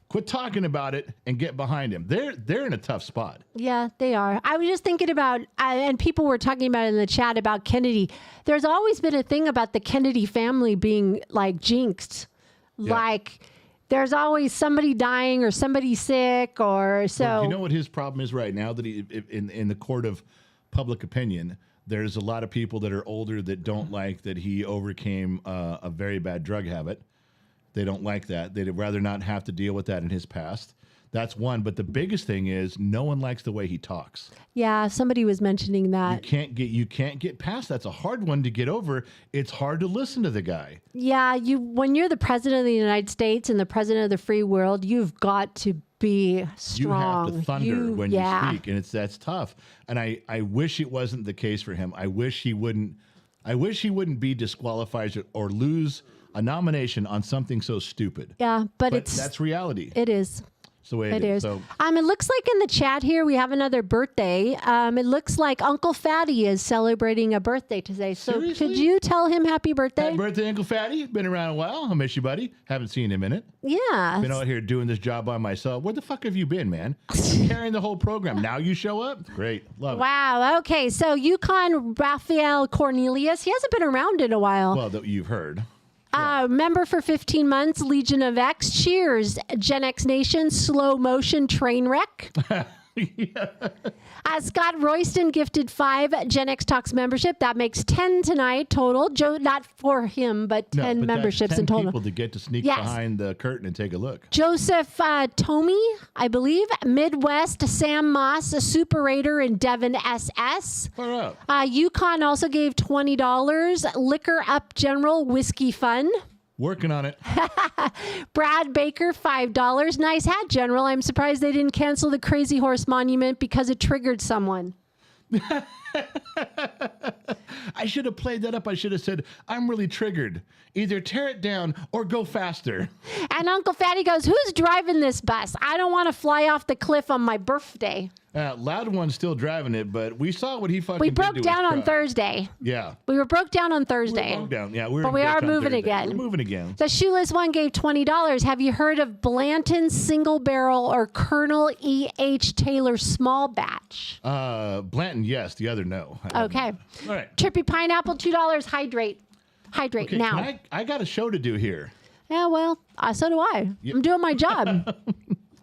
Quit talking about it and get behind him. They're in a tough spot.
Yeah, they are. I was just thinking about, and people were talking about it in the chat about Kennedy. There's always been a thing about the Kennedy family being like jinxed.
Yeah.
Like there's always somebody dying or somebody sick or so.
Well, you know what his problem is right now? That he, in the court of public opinion, there's a lot of people that are older that don't like that he overcame a very bad drug habit. They don't like that. They'd rather not have to deal with that in his past. That's one. But the biggest thing is no one likes the way he talks.
Yeah, somebody was mentioning that.
You can't get past. That's a hard one to get over. It's hard to listen to the guy.
Yeah, when you're the president of the United States and the president of the free world, you've got to be strong.
You have to thunder when you speak, and that's tough. And I wish it wasn't the case for him. I wish he wouldn't be disqualified or lose a nomination on something so stupid.
Yeah, but
that's reality.
It is.
It's the way it is. So,
it looks like in the chat here we have another birthday. It looks like Uncle Fatty is celebrating a birthday today. So
seriously?
could you tell him happy birthday?
Happy birthday, Uncle Fatty. Been around a while. I miss you, buddy. Haven't seen him in it.
Yeah.
Been out here doing this job by myself. Where the fuck have you been, man? You're carrying the whole program. Now you show up? Great. Love it.
Wow. Okay. So Yukon Raphael Cornelius, he hasn't been around in a while.
Well, that you've heard.
Member for 15 months, Legion of X. Cheers, Gen X Nation, slow motion train wreck. Scott Royston gifted 5 Gen X Talks membership. That makes 10 tonight total. Joe, not for him, but 10
but
memberships
that's 10
in total.
people to get to sneak behind the curtain and take a look.
Joseph Tomey, I believe. Midwest, Sam Moss, a Super Raider, and Devin SS.
Far up.
Yukon also gave $20. Liquor Up General, Whiskey Fun.
Working on it.
Brad Baker, $5. Nice hat, General. I'm surprised they didn't cancel the Crazy Horse Monument because it triggered someone.
I should have played that up. I should have said, I'm really triggered. Either tear it down or go faster.
And Uncle Fatty goes, who's driving this bus? I don't want to fly off the cliff on my birthday.
Loud One's still driving it, but we saw what he fucking
We
did
broke
to
down
his
on
truck.
Thursday.
Yeah.
We were broke down on Thursday.
Broke down. Yeah,
But we are moving again.
We're moving again.
The Shoeless One gave $20. Have you heard of Blanton Single Barrel or Colonel E.H. Taylor Small Batch?
Blanton, yes. The other, no. I don't
Okay.
know. All right.
Trippy Pineapple, $2. Hydrate
Okay,
now.
I got a show to do here.
Yeah, well, so do I. I'm doing my job.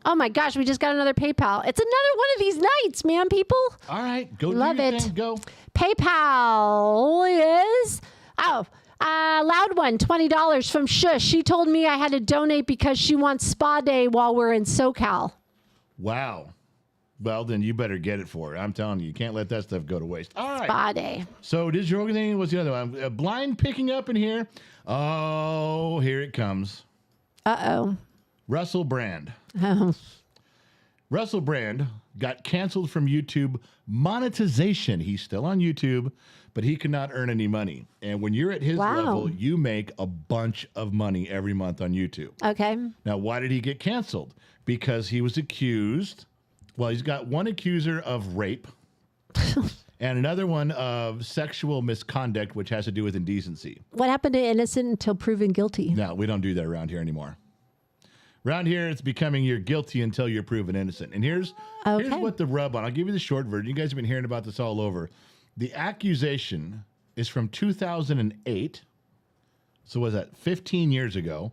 Oh my gosh, we just got another PayPal. It's another one of these nights, man, people.
All right, go
Love
do your
it.
thing. Go.
PayPal is Loud One, $20 from Shush. She told me I had to donate because she wants spa day while we're in SoCal.
Wow. Well, then you better get it for her. I'm telling you can't let that stuff go to waste. All right.
Spa day.
So did your thing? What's the other one? Blind picking up in here. Oh, here it comes.
Uh-oh.
Russell Brand.
Oh.
Russell Brand got canceled from YouTube monetization. He's still on YouTube, but he cannot earn any money. And when you're at his
Wow.
level, you make a bunch of money every month on YouTube.
Okay.
Now, why did he get canceled? Because he was accused. Well, he's got one accuser of rape and another one of sexual misconduct, which has to do with indecency.
What happened to innocent until proven guilty?
No, we don't do that around here anymore. Around here, it's becoming you're guilty until you're proven innocent. And here's what the rub on. I'll give you the short version. You guys have been hearing about this all over. The accusation is from 2008. So was that 15 years ago?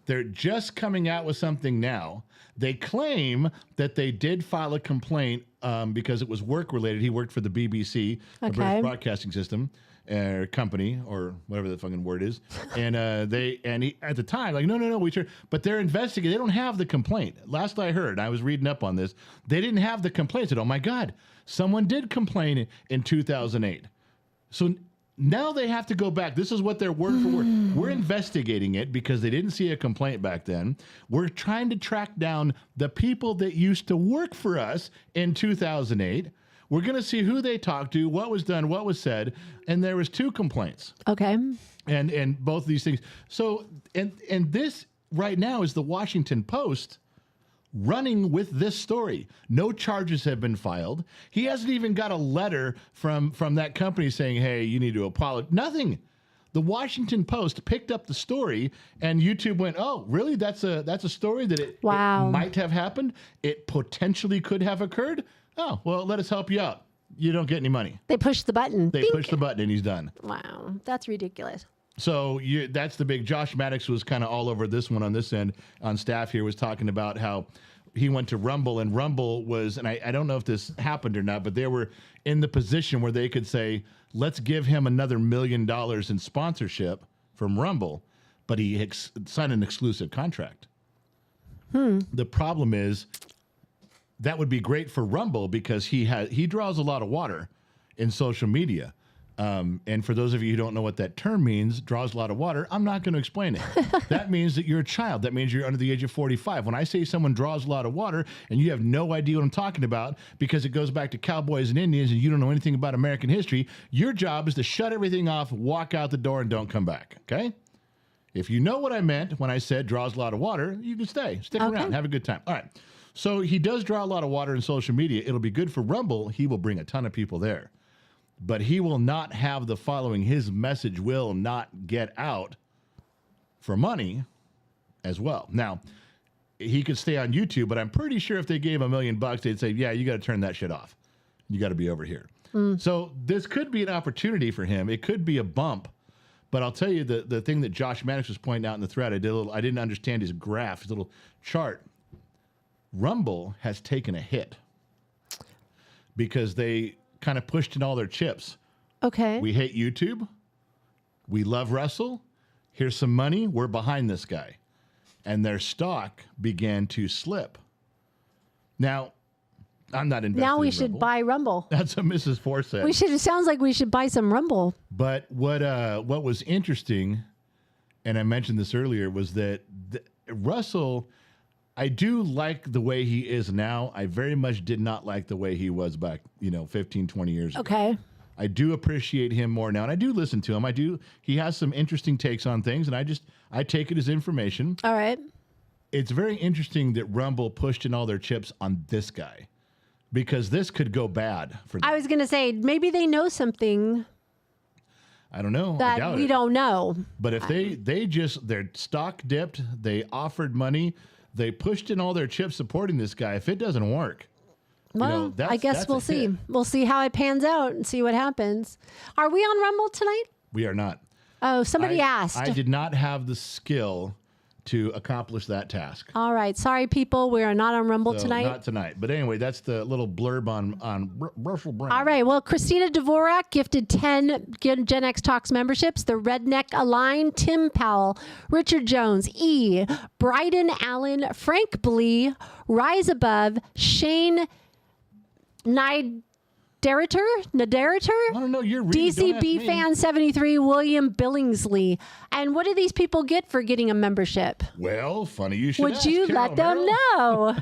They're just coming out with something now. They claim that they did file a complaint because it was work related. He worked for the BBC, the British Broadcasting System company, or whatever the fucking word is. And he at the time like no, but they're investigating. They don't have the complaint. Last I heard, I was reading up on this. They didn't have the complaint. Said, oh my God, someone did complain in 2008. So now they have to go back. This is what they're word for word. We're investigating it because they didn't see a complaint back then. We're trying to track down the people that used to work for us in 2008. We're going to see who they talked to, what was done, what was said. And there was 2 complaints.
Okay.
And both of these things. So, and this right now is the Washington Post running with this story. No charges have been filed. He hasn't even got a letter from that company saying, hey, you need to apologize. Nothing. The Washington Post picked up the story and YouTube went, oh, really? That's a story that it might have happened. It potentially could have occurred. Oh, well, let us help you out. You don't get any money.
They pushed the button.
They pushed the button and he's done.
Wow. That's ridiculous.
So that's the big. Josh Maddox was kind of all over this one on this end on staff here, was talking about how he went to Rumble, and Rumble was, and I don't know if this happened or not, but they were in the position where they could say, let's give him another $1 million in sponsorship from Rumble, but he signed an exclusive contract. The problem is that would be great for Rumble because he draws a lot of water in social media. And for those of you who don't know what that term means, draws a lot of water, I'm not going to explain it. That means that you're a child. That means you're under the age of 45. When I say someone draws a lot of water and you have no idea what I'm talking about because it goes back to cowboys and Indians and you don't know anything about American history, your job is to shut everything off, walk out the door, and don't come back, okay? If you know what I meant when I said draws a lot of water, you can stay. Stick around. Have a good time. All right. So he does draw a lot of water in social media. It'll be good for Rumble. He will bring a ton of people there. But he will not have the following. His message will not get out for money as well. Now, he could stay on YouTube, but I'm pretty sure if they gave him $1 million, they'd say, yeah, you got to turn that shit off. You got to be over here. So this could be an opportunity for him. It could be a bump. But I'll tell you the thing that Josh Maddox was pointing out in the thread, I didn't understand his graph, his little chart. Rumble has taken a hit because they kind of pushed in all their chips.
Okay.
We hate YouTube. We love Russell. Here's some money. We're behind this guy. And their stock began to slip. Now, I'm not investing
Now we
in
should
Rumble.
buy Rumble.
That's what Mrs. Four said.
It sounds like we should buy some Rumble.
But what was interesting, and I mentioned this earlier, was that Russell, I do like the way he is now. I very much did not like the way he was back, 15, 20 years ago.
Okay.
I do appreciate him more now, and I do listen to him. He has some interesting takes on things, and I take it as information.
All right.
It's very interesting that Rumble pushed in all their chips on this guy, because this could go bad for them.
I was going to say, maybe they know something
I don't know. I
that
doubt
we
it.
don't know.
But if their stock dipped, they offered money, they pushed in all their chips supporting this guy. If it doesn't work,
Well, I guess
that's
we'll
a
see.
hit.
We'll see how it pans out and see what happens. Are we on Rumble tonight?
We are not.
Oh, somebody asked.
I did not have the skill to accomplish that task.
All right. Sorry, people. We are not on Rumble
So,
tonight.
Not tonight. But anyway, that's the little blurb on Russell Brand.
All right. Well, Christina Dvorak gifted 10 Gen X Talks memberships. The Redneck Align, Tim Powell, Richard Jones, E, Bryden Allen, Frank Blee, Rise Above, Shane Naderator?
I don't know. You're reading. Don't ask
DCB
me.
Fan 73, William Billingsley. And what do these people get for getting a membership?
Well, funny you should
Would
ask,
you
Carol
let them
Merrill.
know?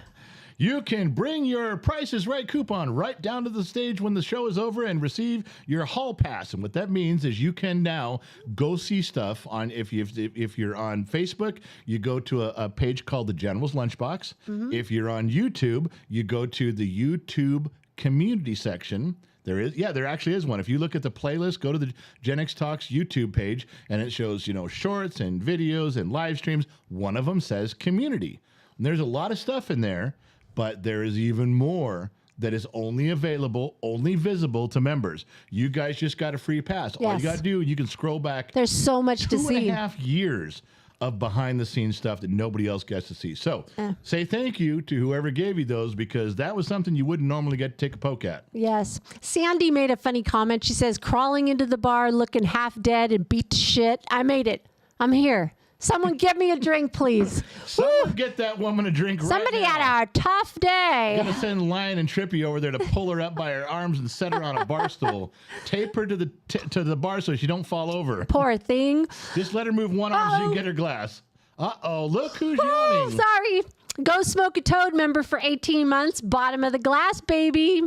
You can bring your Price is Right coupon right down to the stage when the show is over and receive your hall pass. And what that means is you can now go see stuff on if you're on Facebook, you go to a page called the General's Lunchbox.
Mm-hmm.
If you're on YouTube, you go to the YouTube community section. There actually is one. If you look at the playlist, go to the Gen X Talks YouTube page, and it shows, shorts and videos and live streams. One of them says community. And there's a lot of stuff in there, but there is even more that is only available, only visible to members. You guys just got a free pass. All
Yes.
you got to do, you can scroll back
There's so much to see.
2.5 years of behind-the-scenes stuff that nobody else gets to see. So say thank you to whoever gave you those, because that was something you wouldn't normally get to take a poke at.
Yes. Sandy made a funny comment. She says, crawling into the bar looking half dead and beat to shit. I made it. I'm here. Someone get me a drink, please.
Someone get that woman a drink
Somebody
right now.
had a tough day.
Gonna send Lion and Trippy over there to pull her up by her arms and set her on a bar stool. Tape her to the bar so she don't fall over.
Poor thing.
Just let her move one arm so you can get her glass. Uh-oh, look who's
Oh,
yawning.
sorry. Go Smoke a Toad member for 18 months. Bottom of the glass, baby.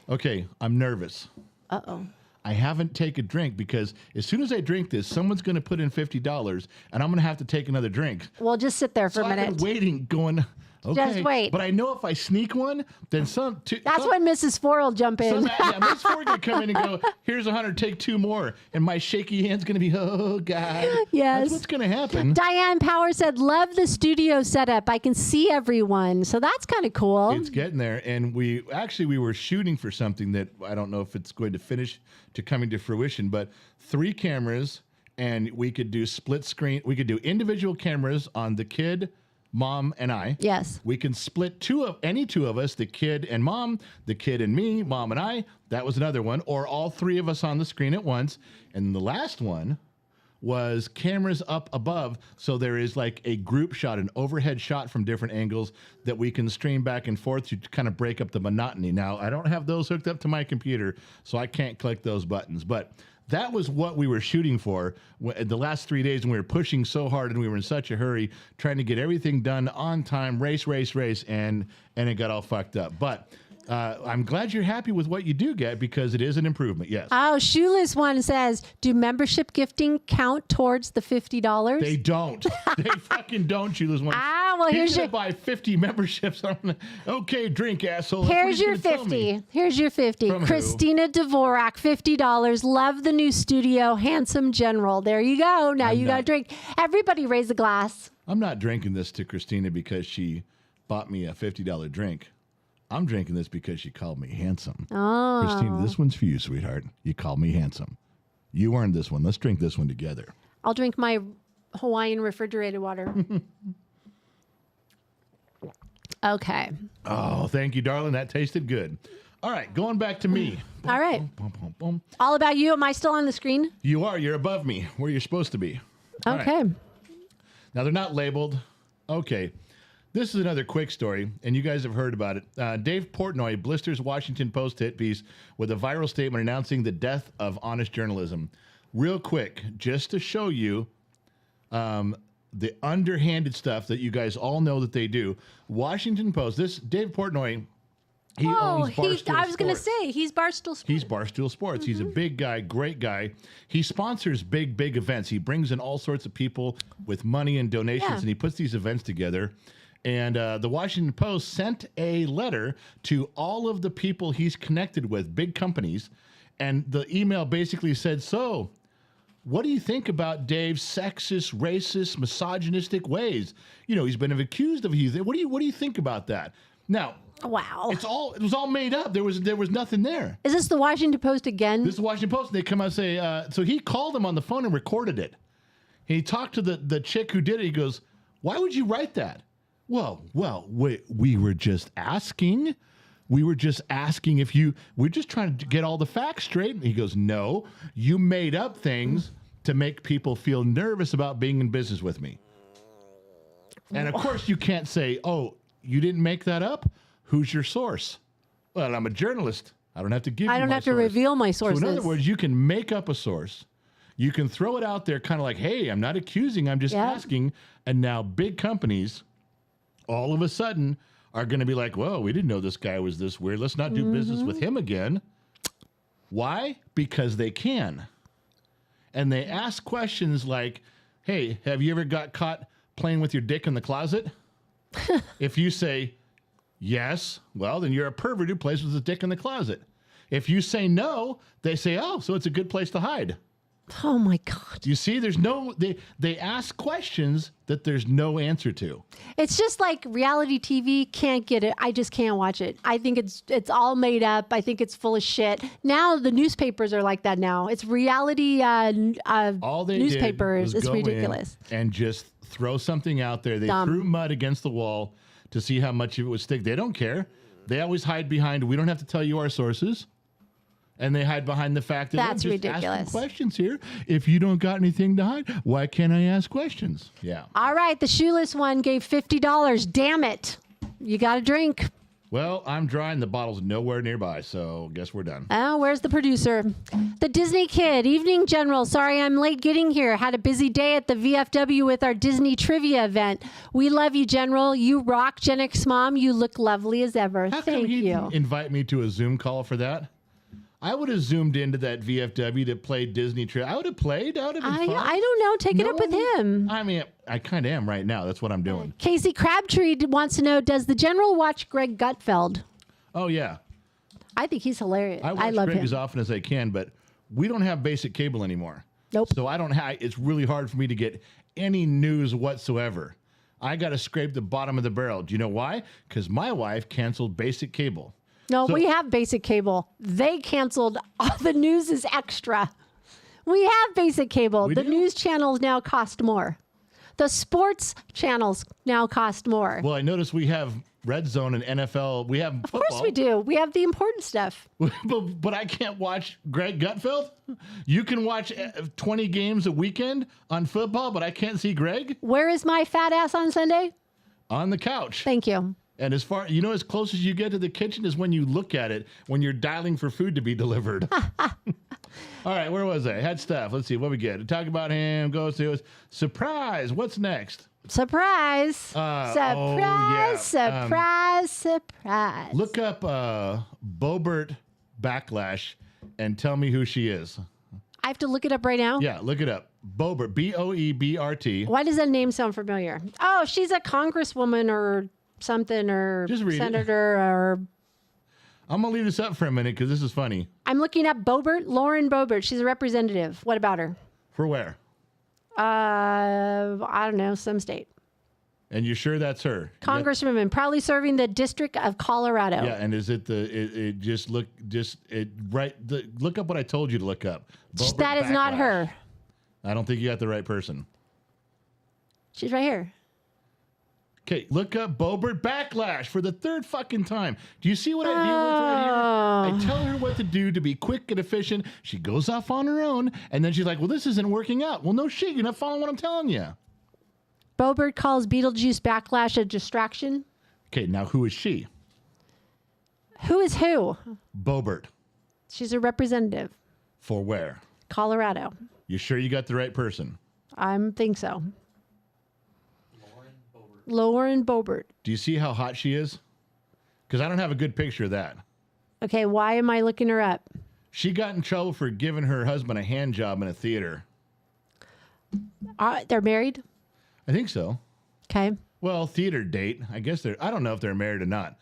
Okay, I'm nervous.
Uh-oh.
I haven't taken a drink because as soon as I drink this, someone's going to put in $50 and I'm going to have to take another drink.
Well, just sit there for
So
a
I've
minute.
been waiting, going, okay.
Just wait.
But I know if I sneak one, then
That's when Mrs. Four will jump in.
Miss Ford going to come in and go, here's 100, take 2 more. And my shaky hand's going to be, oh, God.
Yes.
That's what's going to happen.
Diane Power said, love the studio setup. I can see everyone. So that's kind of cool.
It's getting there. And we were shooting for something that I don't know if it's going to finish to coming to fruition, but 3 cameras, and we could do split screen. We could do individual cameras on the kid, mom, and I.
Yes.
We can split any two of us, the kid and mom, the kid and me, mom and I. That was another one. Or all 3 of us on the screen at once. And the last one was cameras up above. So there is like a group shot, an overhead shot from different angles that we can stream back and forth to kind of break up the monotony. Now, I don't have those hooked up to my computer, so I can't click those buttons. But that was what we were shooting for the last 3 days, and we were pushing so hard and we were in such a hurry trying to get everything done on time, race, and it got all fucked up. But I'm glad you're happy with what you do get, because it is an improvement, yes.
Oh, Shoeless One says, do membership gifting count towards the $50?
They don't. They fucking don't, Sheila's one.
Well,
He's
here's
gonna
your
buy 50 memberships. Okay, drink, asshole. That's
Here's
what
your
he's gonna tell me.
50. Here's your 50.
From who?
Christina Dvorak, $50. Love the new studio. Handsome General. There you go. Now you got to drink. Everybody raise a glass.
I'm not drinking this to Christina because she bought me a $50 drink. I'm drinking this because she called me handsome.
Oh.
Christina, this one's for you, sweetheart. You called me handsome. You earned this one. Let's drink this one together.
I'll drink my Hawaiian refrigerated water. Okay.
Oh, thank you, darling. That tasted good. All right, going back to me.
All right.
Boom, boom, boom.
All about you. Am I still on the screen?
You are. You're above me, where you're supposed to be. All right.
Okay.
Now, they're not labeled. Okay. This is another quick story, and you guys have heard about it. Dave Portnoy blisters Washington Post hit piece with a viral statement announcing the death of honest journalism. Real quick, just to show you the underhanded stuff that you guys all know that they do. Washington Post, this Dave Portnoy, he owns Barstool
I was going to
Sports.
say, he's Barstool Sports.
He's Barstool Sports. He's a big guy, great guy. He sponsors big events. He brings in all sorts of people with money and donations,
Yeah.
and he puts these events together. And the Washington Post sent a letter to all of the people he's connected with, big companies. And the email basically said, so what do you think about Dave's sexist, racist, misogynistic ways? You know, he's been accused of what do you think about that? Now,
wow.
it was all made up. There was nothing there.
Is this the Washington Post again?
This is the Washington Post. They come out and say, so he called him on the phone and recorded it. He talked to the chick who did it. He goes, why would you write that? Well, we were just asking. We were just asking if we're just trying to get all the facts straight. And he goes, no, you made up things to make people feel nervous about being in business with me. And of course you can't say, oh, you didn't make that up? Who's your source? Well, I'm a journalist. I don't have to give you my source.
I don't have to reveal my sources.
So in other words, you can make up a source. You can throw it out there kind of like, hey, I'm not accusing, I'm just asking. And now big companies all of a sudden are going to be like, whoa, we didn't know this guy was this weird. Let's not do business with him again. Why? Because they can. And they ask questions like, hey, have you ever got caught playing with your dick in the closet? If you say yes, well, then you're a pervert who plays with his dick in the closet. If you say no, they say, oh, so it's a good place to hide.
Oh my God.
You see, they ask questions that there's no answer to.
It's just like reality TV, can't get it. I just can't watch it. I think it's all made up. I think it's full of shit. Now the newspapers are like that now. It's reality
All they
newspapers.
did was
It's
go
ridiculous.
in and just throw something out there. They threw mud against the wall to see how much of it would stick. They don't care. They always hide behind, we don't have to tell you our sources. And they hide behind the fact that
That's
I'm just
ridiculous.
asking questions here. If you don't got anything to hide, why can't I ask questions? Yeah.
All right. The shoeless one gave $50. Damn it. You got a drink.
Well, I'm dry and the bottle's nowhere nearby, so guess we're done.
Oh, where's the producer? The Disney Kid. Evening, General. Sorry I'm late getting here. Had a busy day at the VFW with our Disney trivia event. We love you, General. You rock, Gen X Mom. You look lovely as ever.
How
Thank
come he
you.
didn't invite me to a Zoom call for that? I would have zoomed into that VFW to play Disney trivia. I would have played. That would have been fun.
I don't know. Take it up with him.
I mean, I kind of am right now. That's what I'm doing.
Casey Crabtree wants to know, does the General watch Greg Gutfeld?
Oh, yeah.
I think he's hilarious.
I watch
love
Greg
him.
as often as I can, but we don't have basic cable anymore.
Nope.
So I don't have, it's really hard for me to get any news whatsoever. I got to scrape the bottom of the barrel. Do you know why? Because my wife canceled basic cable.
No,
So-
we have basic cable. They canceled. All the news is extra. We have basic cable.
We
The
do?
news channels now cost more. The sports channels now cost more.
Well, I noticed we have Red Zone and NFL. We have football.
Of course we do. We have the important stuff.
but I can't watch Greg Gutfeld. You can watch 20 games a weekend on football, but I can't see Greg
Where is my fat ass on Sunday?
on the couch.
Thank you.
And as far, as close as you get to the kitchen is when you look at it, when you're dialing for food to be delivered. All right, where was I? Had stuff. Let's see what we get. Talk about him. Go to surprise. What's next?
Surprise.
yeah.
Surprise.
Look up Bobert Backlash and tell me who she is.
I have to look it up right now?
Yeah, look it up. Bobert, Boebrt.
Why does that name sound familiar? Oh, she's a congresswoman or something, or
Just read it.
senator, or...
I'm going to leave this up for a minute because this is funny.
I'm looking up Boebert, Lauren Boebert. She's a representative. What about her?
For where?
I don't know, some state.
And you sure that's her?
Congresswoman, proudly serving the District of Colorado.
Yeah, and is it look up what I told you to look up. Bobert
That is not
Backlash.
her.
I don't think you got the right person.
She's right here.
Okay, look up Bobert Backlash for the third fucking time. Do you see what I deal with right here? I tell her what to do to be quick and efficient. She goes off on her own, and then she's like, well, this isn't working out. Well, no shit, you're not following what I'm telling you.
Boebert calls Beetlejuice Backlash a distraction.
Okay, now who is she?
Who is who?
Bobert.
She's a representative.
For where?
Colorado.
You sure you got the right person?
I think so. Lauren Boebert.
Do you see how hot she is? Because I don't have a good picture of that.
Okay, why am I looking her up?
She got in trouble for giving her husband a hand job in a theater.
They're married?
I think so.
Okay.
well, theater date. I guess I don't know if they're married or not.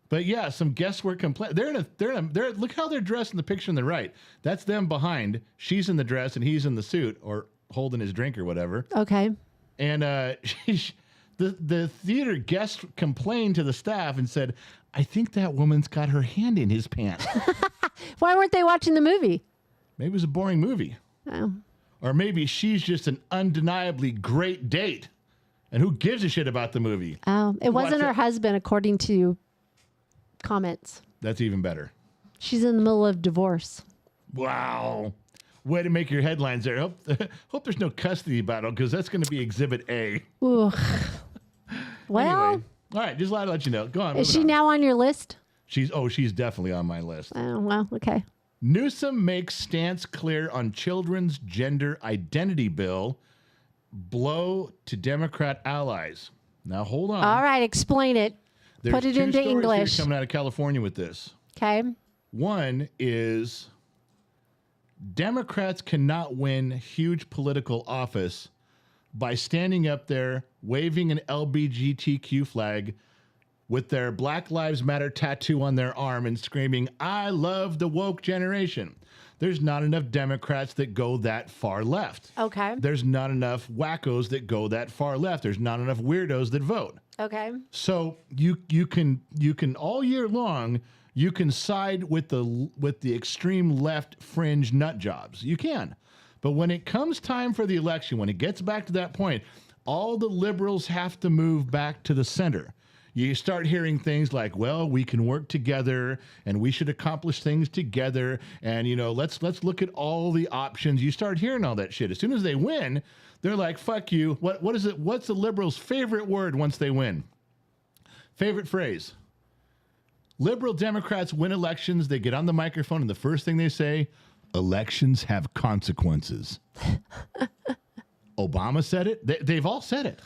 But yeah, some guests were complaining. Look how they're dressed in the picture on the right. That's them behind. She's in the dress and he's in the suit or holding his drink or whatever.
Okay.
And the theater guest complained to the staff and said, I think that woman's got her hand in his pants.
Why weren't they watching the movie?
Maybe it was a boring movie.
Oh.
Or maybe she's just an undeniably great date. And who gives a shit about the movie?
Oh, it wasn't her husband, according to comments.
That's even better.
She's in the middle of divorce.
Wow. Way to make your headlines there. Hope there's no custody battle because that's going to be Exhibit A.
Ooh. Well,
anyway, all right, just to let you know. Go on.
Is she now on your list?
She's definitely on my list.
Oh, well, okay.
Newsom makes stance clear on children's gender identity bill. Blow to Democrat allies. Now, hold on.
All right, explain it.
There's
Put it into
two stories
English.
here coming out of California with this.
Okay.
One is Democrats cannot win huge political office by standing up there, waving an LGBTQ flag with their Black Lives Matter tattoo on their arm and screaming, I love the woke generation. There's not enough Democrats that go that far left.
Okay.
There's not enough wackos that go that far left. There's not enough weirdos that vote.
Okay.
So you can all year long you can side with the extreme left fringe nut jobs. You can. But when it comes time for the election, when it gets back to that point, all the liberals have to move back to the center. You start hearing things like, well, we can work together and we should accomplish things together. And, let's look at all the options. You start hearing all that shit. As soon as they win, they're like, fuck you. What is it? What's the liberals' favorite word once they win? Favorite phrase. Liberal Democrats win elections. They get on the microphone and the first thing they say, elections have consequences. Obama said it. They've all said it.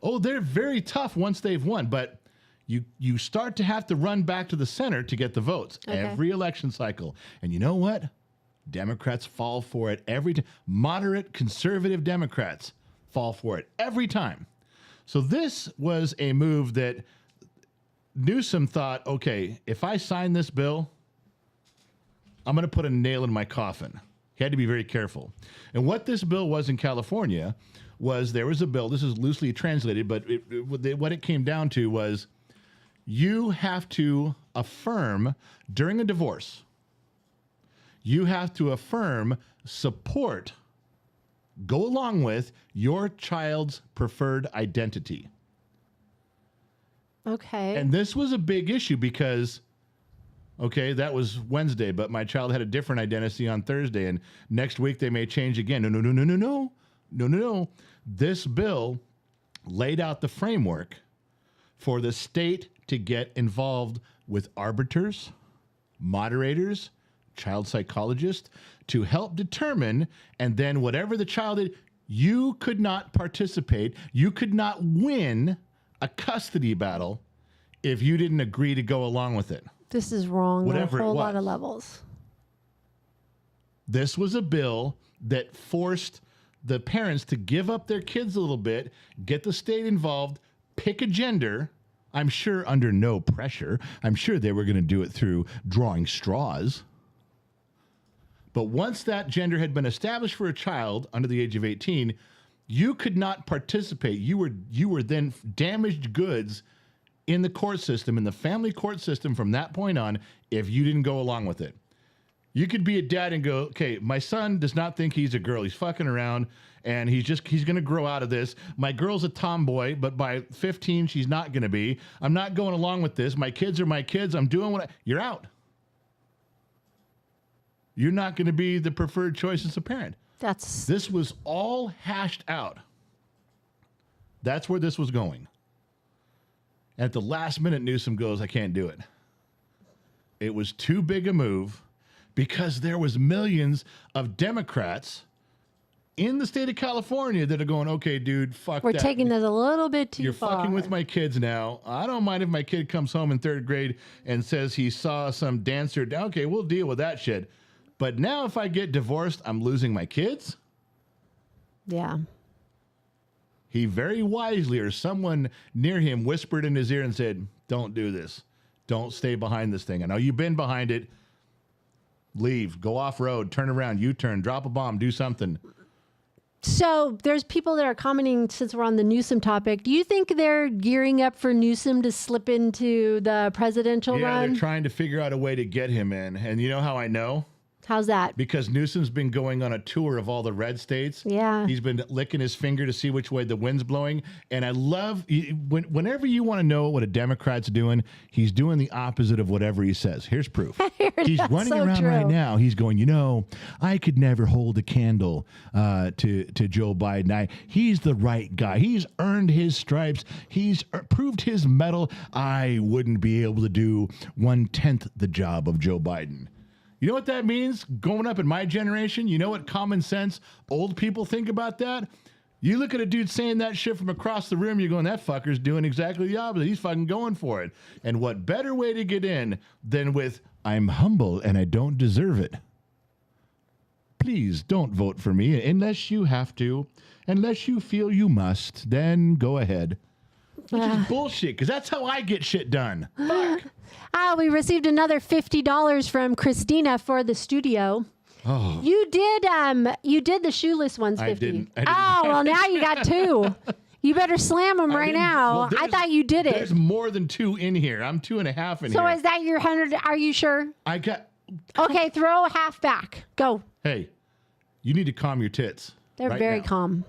Oh, they're very tough once they've won, but you start to have to run back to the center to get the votes every election cycle. And you know what? Democrats fall for it every time. Moderate conservative Democrats fall for it every time. So this was a move that Newsom thought, okay, if I sign this bill, I'm going to put a nail in my coffin. He had to be very careful. And what this bill was in California was there was a bill, this is loosely translated, but what it came down to was you have to affirm during a divorce, you have to affirm, support, go along with your child's preferred identity.
Okay.
And this was a big issue because, okay, that was Wednesday, but my child had a different identity on Thursday, and next week they may change again. No. This bill laid out the framework for the state to get involved with arbiters, moderators, child psychologists to help determine, and then whatever the child did, you could not participate, you could not win a custody battle if you didn't agree to go along with it.
This is wrong
Whatever
on a whole
it
lot
was.
of levels.
This was a bill that forced the parents to give up their kids a little bit, get the state involved, pick a gender. I'm sure under no pressure. I'm sure they were going to do it through drawing straws. But once that gender had been established for a child under the age of 18, you could not participate. You were then damaged goods in the court system, in the family court system from that point on, if you didn't go along with it. You could be a dad and go, okay, my son does not think he's a girl. He's fucking around and he's going to grow out of this. My girl's a tomboy, but by 15, she's not going to be. I'm not going along with this. My kids are my kids. I'm doing you're out. You're not going to be the preferred choice as a parent. This was all hashed out. That's where this was going. At the last minute, Newsom goes, I can't do it. It was too big a move because there was millions of Democrats in the state of California that are going, okay, dude, fuck
We're
that.
taking this a little bit too far.
You're fucking with my kids now. I don't mind if my kid comes home in third grade and says he saw some dancer. Okay, we'll deal with that shit. But now if I get divorced, I'm losing my kids?
Yeah.
he very wisely, or someone near him whispered in his ear and said, don't do this. Don't stay behind this thing. I know you've been behind it. Leave, go off road, turn around, U-turn, drop a bomb, do something.
So there's people that are commenting, since we're on the Newsom topic. Do you think they're gearing up for Newsom to slip into the presidential
Yeah,
run?
they're trying to figure out a way to get him in. And you know how I know?
How's that?
Because Newsom's been going on a tour of all the red states.
Yeah.
He's been licking his finger to see which way the wind's blowing. And I love, whenever you want to know what a Democrat's doing, he's doing the opposite of whatever he says. Here's proof. He's running
so
around
true.
right now. He's going, I could never hold a candle to Joe Biden. He's the right guy. He's earned his stripes. He's proved his mettle. I wouldn't be able to do 1/10 the job of Joe Biden. You know what that means? Growing up in my generation, you know what common sense old people think about that? You look at a dude saying that shit from across the room, you're going, that fucker's doing exactly the opposite. He's fucking going for it. And what better way to get in than with, I'm humble and I don't deserve it. Please don't vote for me unless you have to. Unless you feel you must, then go ahead. Which is bullshit, because that's how I get shit done. Fuck.
We received another $50 from Christina for the studio.
Oh.
You did the shoeless ones 50.
I didn't.
Oh, well, now you got 2. You better slam them right now.
Well,
I thought you did it.
There's more than 2 in here. I'm 2.5 in
So
here.
is that your 100? Are you sure?
I got.
Okay, throw half back. Go.
Hey, you need to calm your tits.
They're
right
very
now.
calm.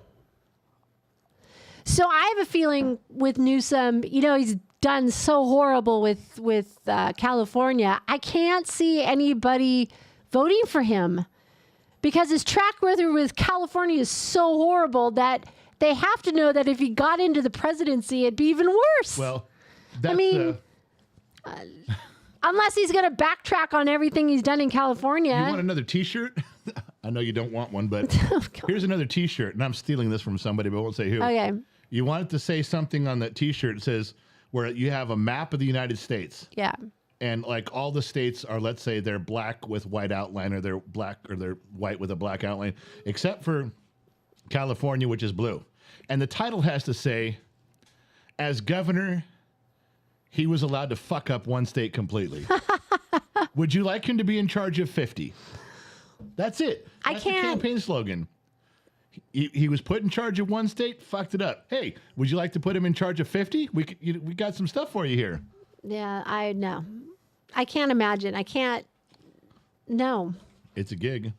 So I have a feeling with Newsom, he's done so horrible with California. I can't see anybody voting for him because his track record with California is so horrible that they have to know that if he got into the presidency, it'd be even worse.
Well, that's,
unless he's going to backtrack on everything he's done in California.
you want another T-shirt? I know you don't want one, but here's another T-shirt, and I'm stealing this from somebody, but I won't say who.
Okay.
You want it to say something on that T-shirt. It says where you have a map of the United States.
Yeah.
And like all the states are, let's say they're black with white outline, or they're black or they're white with a black outline, except for California, which is blue. And the title has to say, as governor, he was allowed to fuck up one state completely. Would you like him to be in charge of 50? That's it. That's the campaign slogan. He was put in charge of one state, fucked it up. Hey, would you like to put him in charge of 50? We got some stuff for you here.
Yeah, no. I can't imagine. I can't. No.
It's a gig.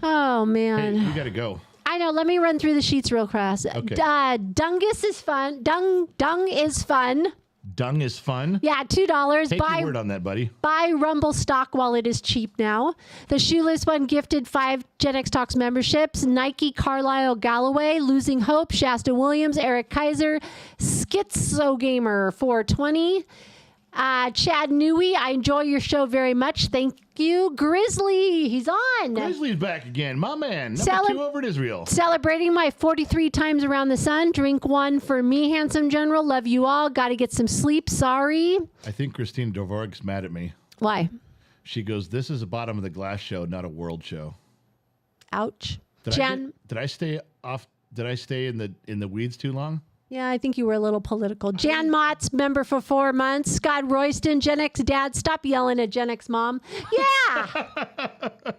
Oh, man.
Hey, you got to go.
I know. Let me run through the sheets real fast.
Okay.
Dungus is fun. Dung is fun.
Dung is fun.
Yeah, $2.
Take your word on that, buddy.
Buy Rumble stock while it is cheap now. The shoeless one gifted 5 Gen X Talks memberships. Nike, Carlisle Galloway, Losing Hope, Shasta Williams, Eric Kaiser, Schizo Gamer 420. Chad Newey, I enjoy your show very much. Thank you. Grizzly, he's on.
Grizzly's back again. My man. Number 2 over in Israel.
Celebrating my 43 times around the sun. Drink one for me, handsome general. Love you all. Got to get some sleep. Sorry.
I think Christine Dvorak's mad at me.
Why?
She goes, this is a bottom of the glass show, not a world show.
Ouch.
Did I stay in the weeds too long?
Yeah, I think you were a little political. Jan Mott's member for 4 months. Scott Royston, Gen X dad. Stop yelling at Gen X mom. Yeah,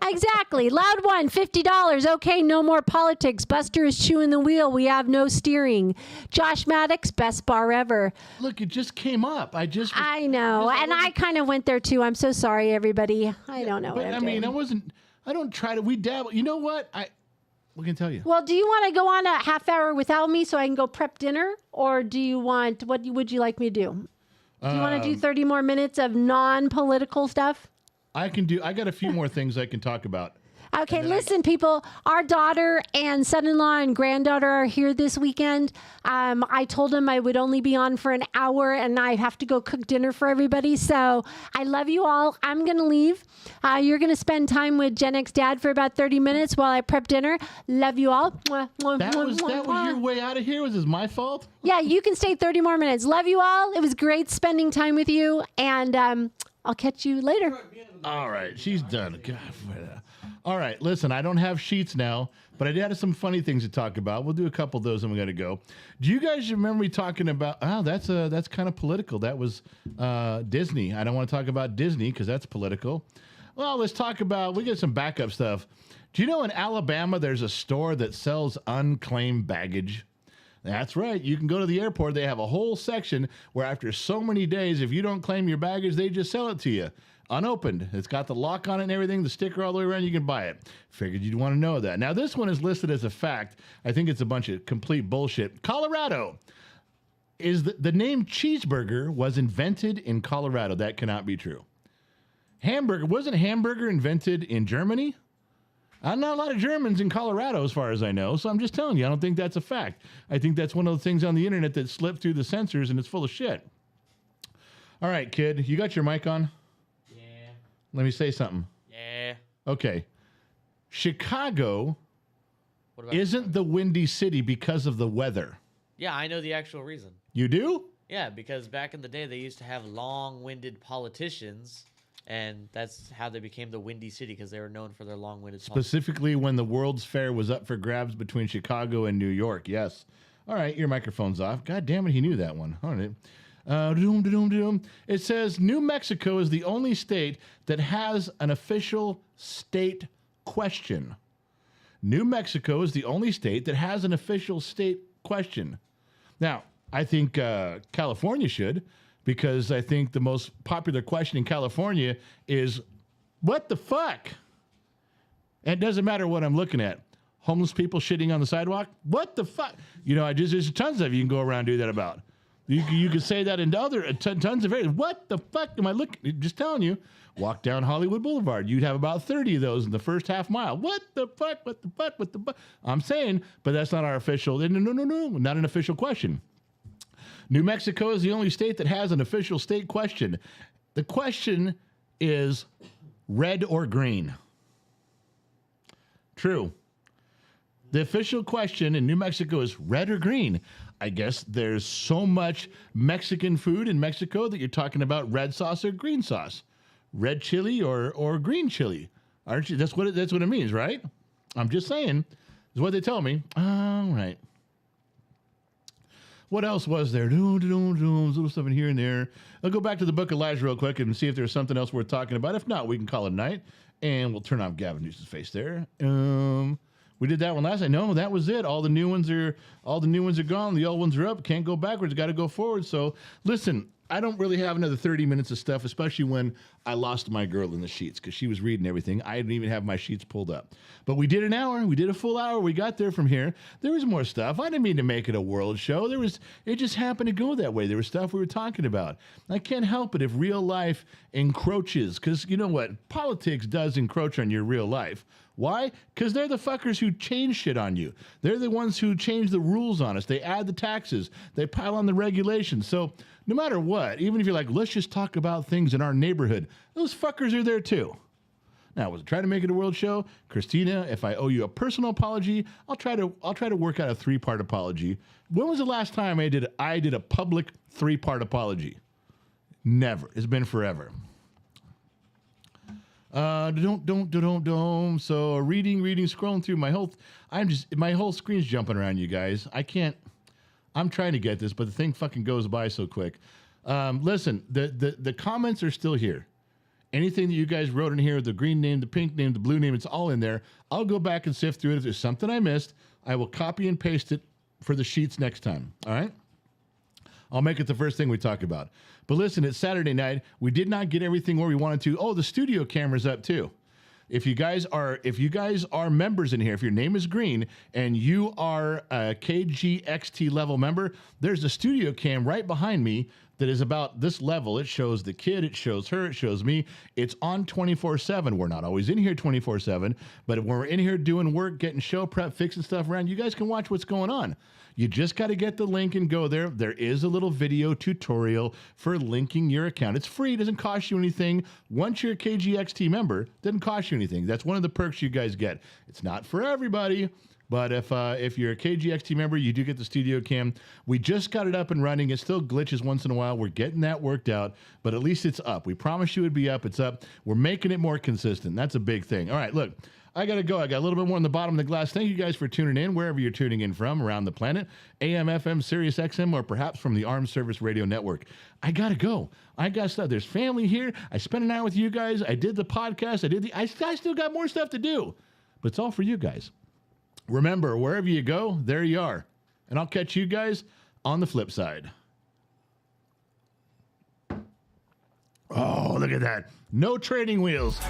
exactly. Loud one, $50. Okay, no more politics. Buster is chewing the wheel. We have no steering. Josh Maddox, best bar ever.
Look, it just came up. I
know, and I kind of went there too. I'm so sorry, everybody. I don't know what I'm doing.
I don't try to. We dabble. You know what? We can tell you.
Well, do you want to go on a half hour without me so I can go prep dinner? Or do you want, what would you like me to do? Do you want to do 30 more minutes of non-political stuff?
I got a few more things I can talk about.
Okay, listen, people. Our daughter and son-in-law and granddaughter are here this weekend. I told them I would only be on for an hour, and I have to go cook dinner for everybody. So I love you all. I'm going to leave. You're going to spend time with Gen X Dad for about 30 minutes while I prep dinner. Love you all.
That was your way out of here? Was this my fault?
Yeah, you can stay 30 more minutes. Love you all. It was great spending time with you, and I'll catch you later.
All right, she's done. God, All right, listen, I don't have sheets now, but I did have some funny things to talk about. We'll do a couple of those and we got to go. Do you guys remember me talking about, that's kind of political. That was Disney. I don't want to talk about Disney because that's political. Well, let's talk about, we get some backup stuff. Do you know in Alabama there's a store that sells unclaimed baggage? That's right. You can go to the airport. They have a whole section where after so many days, if you don't claim your baggage, they just sell it to you. Unopened. It's got the lock on it and everything, the sticker all the way around. You can buy it. Figured you'd want to know that. Now, this one is listed as a fact. I think it's a bunch of complete bullshit. Colorado is the name cheeseburger was invented in Colorado. That cannot be true. Wasn't hamburger invented in Germany? Not a lot of Germans in Colorado, as far as I know. So I'm just telling you, I don't think that's a fact. I think that's one of the things on the internet that slipped through the censors and it's full of shit. All right, kid, you got your mic on? Let me say something.
Yeah.
Okay. Chicago isn't the windy city because of the weather.
Yeah, I know the actual reason.
You do?
Yeah, because back in the day, they used to have long-winded politicians, and that's how they became the Windy City, because they were known for their long-winded politics.
Specifically when the World's Fair was up for grabs between Chicago and New York. Yes. All right, your microphone's off. God damn it, he knew that one. All right. It says New Mexico is the only state that has an official state question. New Mexico is the only state that has an official state question. Now, I think California should, because I think the most popular question in California is, what the fuck? And it doesn't matter what I'm looking at. Homeless people shitting on the sidewalk? What the fuck? You know, there's tons of you can go around and do that about. You could say that in other tons of areas. What the fuck am I looking? Just telling you. Walk down Hollywood Boulevard. You'd have about 30 of those in the first half mile. What the fuck? What the fuck? What the fuck? I'm saying, but that's not our official. No, not an official question. New Mexico is the only state that has an official state question. The question is red or green. True. The official question in New Mexico is red or green. I guess there's so much Mexican food in Mexico that you're talking about red sauce or green sauce, red chili or green chili. Aren't you? That's what it means, right? I'm just saying. Is what they tell me. All right. What else was there? Little stuff in here and there. I'll go back to the book of Elijah real quick and see if there's something else worth talking about. If not, we can call it a night, and we'll turn off Gavin Newsom's face there. We did that one last night. No, that was it. All the new ones are gone. The old ones are up. Can't go backwards. Got to go forward. So listen, I don't really have another 30 minutes of stuff, especially when I lost my girl in the sheets because she was reading everything. I didn't even have my sheets pulled up. But we did an hour. We did a full hour. We got there from here. There was more stuff. I didn't mean to make it a world show. It just happened to go that way. There was stuff we were talking about. I can't help it if real life encroaches, because you know what? Politics does encroach on your real life. Why? Because they're the fuckers who change shit on you. They're the ones who change the rules on us. They add the taxes. They pile on the regulations. So no matter what, even if you're like, let's just talk about things in our neighborhood, those fuckers are there too. Now, was I trying to make it a world show? Christina, if I owe you a personal apology, I'll try to work out a 3-part apology. When was the last time I did a public 3-part apology? Never. It's been forever. So reading, scrolling through my whole screen's jumping around, you guys. I'm trying to get this, but the thing fucking goes by so quick. Listen, the comments are still here. Anything that you guys wrote in here, the green name, the pink name, the blue name, it's all in there. I'll go back and sift through it. If there's something I missed, I will copy and paste it for the sheets next time. All right? I'll make it the first thing we talk about. But listen, it's Saturday night. We did not get everything where we wanted to. Oh, the studio camera's up too. If you guys are members in here, if your name is green and you are a KGXT level member, there's a studio cam right behind me that is about this level. It shows the kid, it shows her, it shows me. It's on 24/7. We're not always in here 24/7, but when we're in here doing work, getting show prep, fixing stuff around, you guys can watch what's going on. You just got to get the link and go there. There is a little video tutorial for linking your account. It's free. It doesn't cost you anything. Once you're a KGXT member, it doesn't cost you anything. That's one of the perks you guys get. It's not for everybody, but if you're a KGXT member, you do get the studio cam. We just got it up and running. It still glitches once in a while. We're getting that worked out, but at least it's up. We promised you it'd be up. It's up. We're making it more consistent. That's a big thing. All right, look. I got to go. I got a little bit more on the bottom of the glass. Thank you guys for tuning in, wherever you're tuning in from around the planet, AM, FM, Sirius XM, or perhaps from the Armed Service Radio Network. I got to go. I got stuff. There's family here. I spent an hour with you guys. I did the podcast. I still got more stuff to do, but it's all for you guys. Remember, wherever you go, there you are. And I'll catch you guys on the flip side. Oh, look at that. No training wheels.